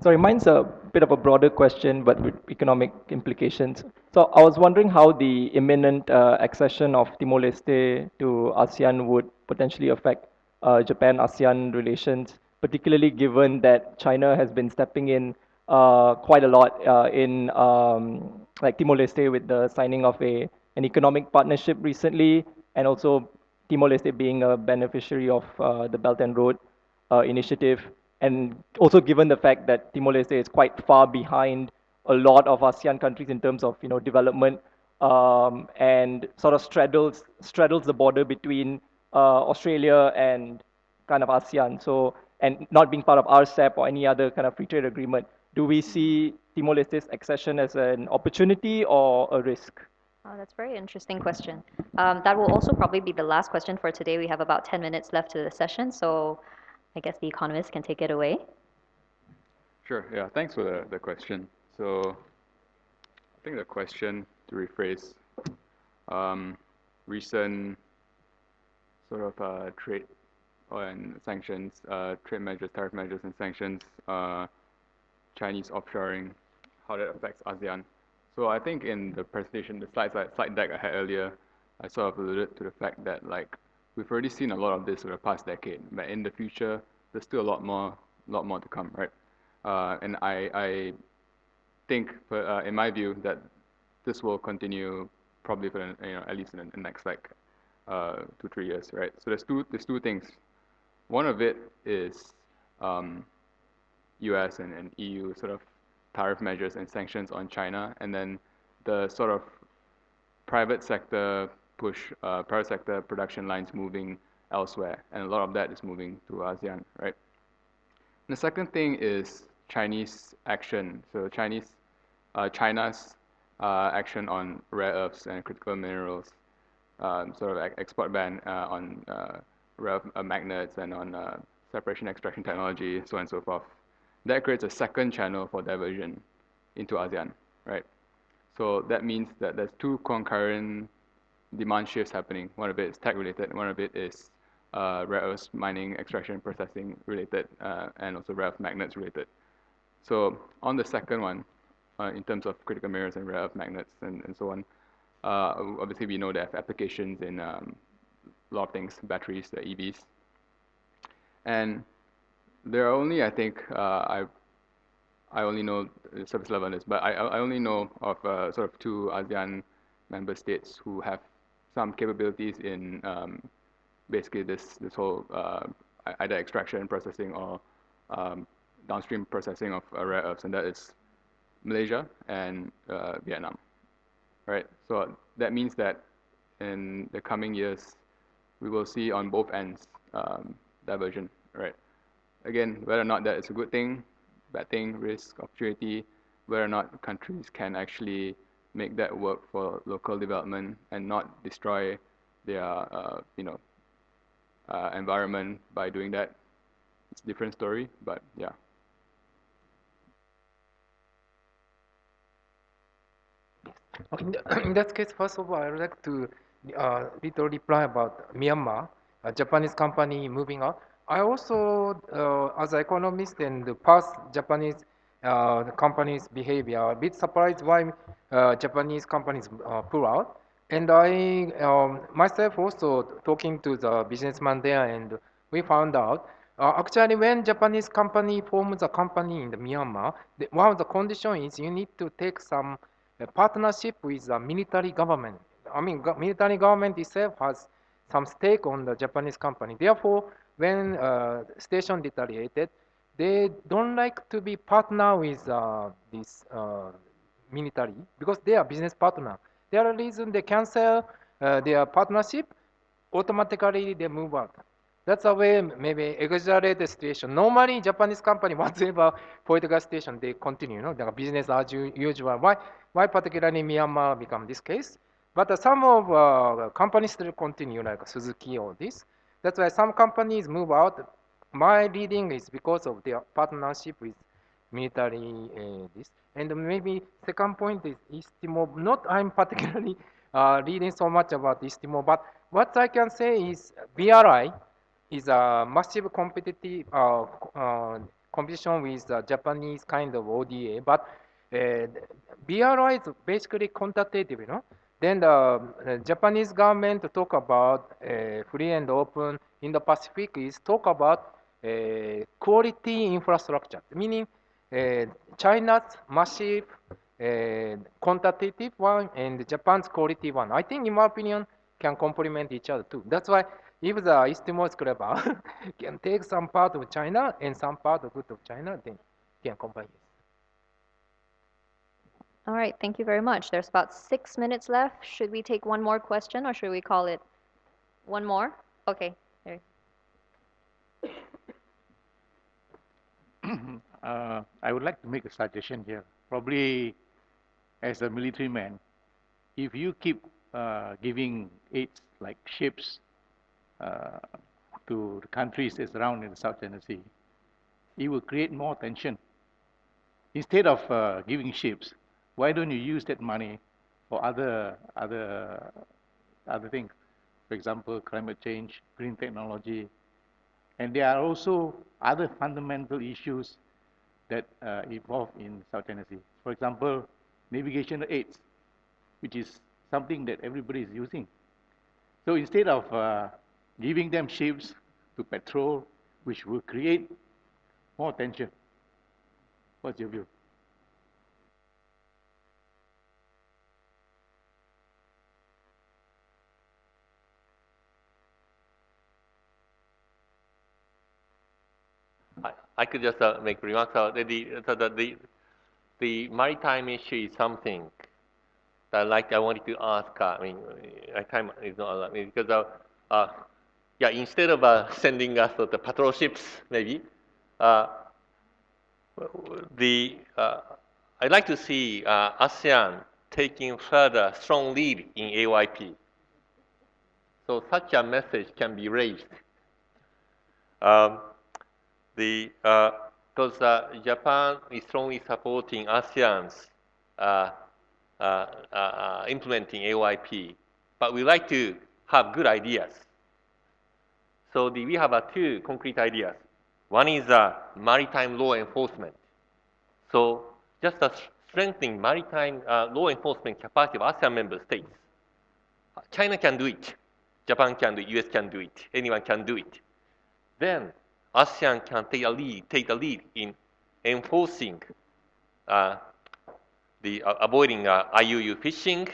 Sorry, mine's a bit of a broader question, but with economic implications. So I was wondering how the imminent accession of Timor-Leste to ASEAN would potentially affect Japan-ASEAN relations, particularly given that China has been stepping in quite a lot in like Timor-Leste with the signing of an economic partnership recently, and also Timor-Leste being a beneficiary of the Belt and Road initiative, and also given the fact that Timor-Leste is quite far behind a lot of ASEAN countries in terms of development, and sort of straddles the border between Australia and kind of ASEAN. So, and not being part of RCEP or any other kind of free trade agreement, do we see Timor-Leste's accession as an opportunity or a risk? Oh, that's a very interesting question. That will also probably be the last question for today. We have about 10 minutes left to the session, so I guess the economist can take it away. Sure, yeah, thanks for the question. So I think the question, to rephrase, recent sort of trade and sanctions, trade measures, tariff measures and sanctions, Chinese offshoring, how that affects ASEAN. So I think in the presentation, the slide deck I had earlier, I sort of alluded to the fact that like we've already seen a lot of this over the past decade, but in the future, there's still a lot more to come, right? And I think, in my view, that this will continue probably for at least in the next like 2-3 years, right? So there's two things. One of it is U.S. and EU sort of tariff measures and sanctions on China, and then the sort of private sector private sector production lines moving elsewhere, and a lot of that is moving to ASEAN, right? The second thing is Chinese action. So China's action on rare earths and critical minerals, sort of export ban on rare magnets and on separation extraction technology, so on and so forth. That creates a second channel for diversion into ASEAN, right? So that means that there's two concurrent demand shifts happening. One of it is tech related, one of it is rare earths mining, extraction, processing related, and also rare earth magnets related. So on the second one, in terms of critical minerals and rare earth magnets and so on, obviously we know they have applications in a lot of things, batteries, the EVs. And there are only, I think, I only know the surface level on this, but I only know of sort of 2 ASEAN member states who have some capabilities in basically this whole either extraction, processing, or downstream processing of rare earths, and that is Malaysia and Vietnam, right? So that means that in the coming years, we will see on both ends diversion, right? Again, whether or not that is a good thing, bad thing, risk, opportunity, whether or not countries can actually make that work for local development and not destroy their environment by doing that, it's a different story, but yeah. In that case, first of all, I would like to little reply about Myanmar, a Japanese company moving out. I also, as an economist and the past Japanese companies' behavior, a bit surprised why Japanese companies pull out. And I myself also talking to the businessman there, and we found out actually when Japanese company forms a company in the Myanmar, one of the conditions is you need to take some partnership with the military government. I mean, military government itself has some stake on the Japanese company. Therefore, when station deteriorated, they don't like to be partner with this military because they are business partner. There are reason they cancel their partnership, automatically they move out. That's a way maybe exaggerate the situation. Normally, Japanese company, whatever political situation, they continue, the business as usual. Why particularly Myanmar become this case? But some of companies still continue, like Suzuki or this. That's why some companies move out. My reading is because of their partnership with military this. And maybe second point is East Timor. Not I'm particularly reading so much about East Timor, but what I can say is BRI is a massive competitive competition with the Japanese kind of ODA, but BRI is basically quantitative, Then the Japanese government talk about free and open in the Pacific is talk about quality infrastructure, meaning China's massive quantitative one and Japan's quality one. I think, in my opinion, can complement each other too. That's why if the East Timor is clever, can take some part of China and some part of good of China, then can combine it. All right, thank you very much. There's about 6 minutes left. Should we take one more question or should we call it one more? Okay. There. I would like to make a suggestion here. Probably as a military man, if you keep giving aids like ships to the countries that's around in the South China Sea, it will create more tension. Instead of giving ships, why don't you use that money for other things? For example, climate change, green technology, and there are also other fundamental issues that evolve in South China Sea. For example, navigational aids, which is something that everybody is using. So instead of giving them ships to patrol, which will create more tension. What's your view? I could just make remarks. The maritime issue is something that I wanted to ask. I mean, my time is not a lot because yeah, instead of sending us the patrol ships, maybe uh, I'd like to see ASEAN taking further strong lead in AYP. So such a message can be raised. Because Japan is strongly supporting ASEAN's implementing AYP, but we like to have good ideas. So we have two concrete ideas. One is maritime law enforcement. So just strengthening maritime law enforcement capacity of ASEAN member states. China can do it. Japan can do it. US can do it. Anyone can do it. Then ASEAN can take the lead in enforcing avoiding IUU fishing,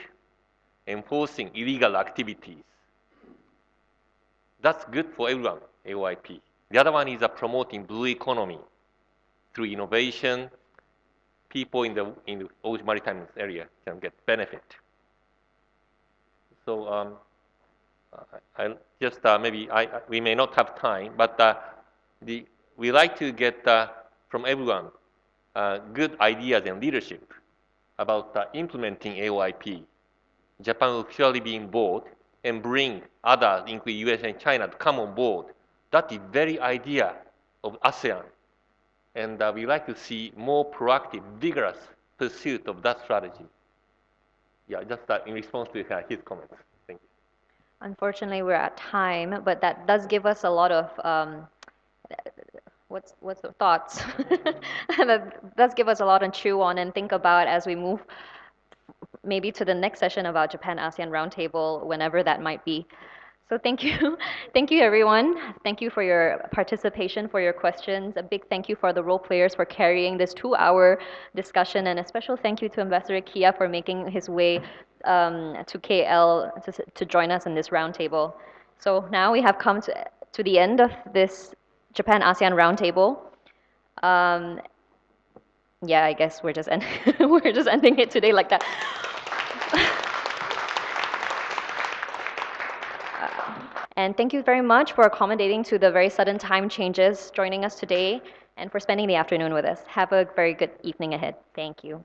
enforcing illegal activities. That's good for everyone, AYP. The other one is promoting blue economy through innovation. People in the old maritime area can get benefit. So I just maybe we may not have time, but we like to get from everyone good ideas and leadership about implementing AYP. Japan will surely be involved and bring others, including US and China, to come on board. That is the very idea of ASEAN. And we like to see more proactive, vigorous pursuit of that strategy. Yeah, just in response to his comments. Thank you. Unfortunately, we're at time, but that does give us a lot of what's the thoughts? That does give us a lot to chew on and think about as we move maybe to the next session about Japan-ASEAN Roundtable, whenever that might be. So thank you. Thank you, everyone. Thank you for your participation, for your questions. A big thank you for the role players for carrying this 2-hour discussion, and a special thank you to Ambassador Kia for making his way to KL to join us in this roundtable. So now we have come to the end of this Japan-ASEAN Roundtable. Yeah, I guess we're just we're just ending it today like that. And thank you very much for accommodating to the very sudden time changes, joining us today, and for spending the afternoon with us. Have a very good evening ahead. Thank you.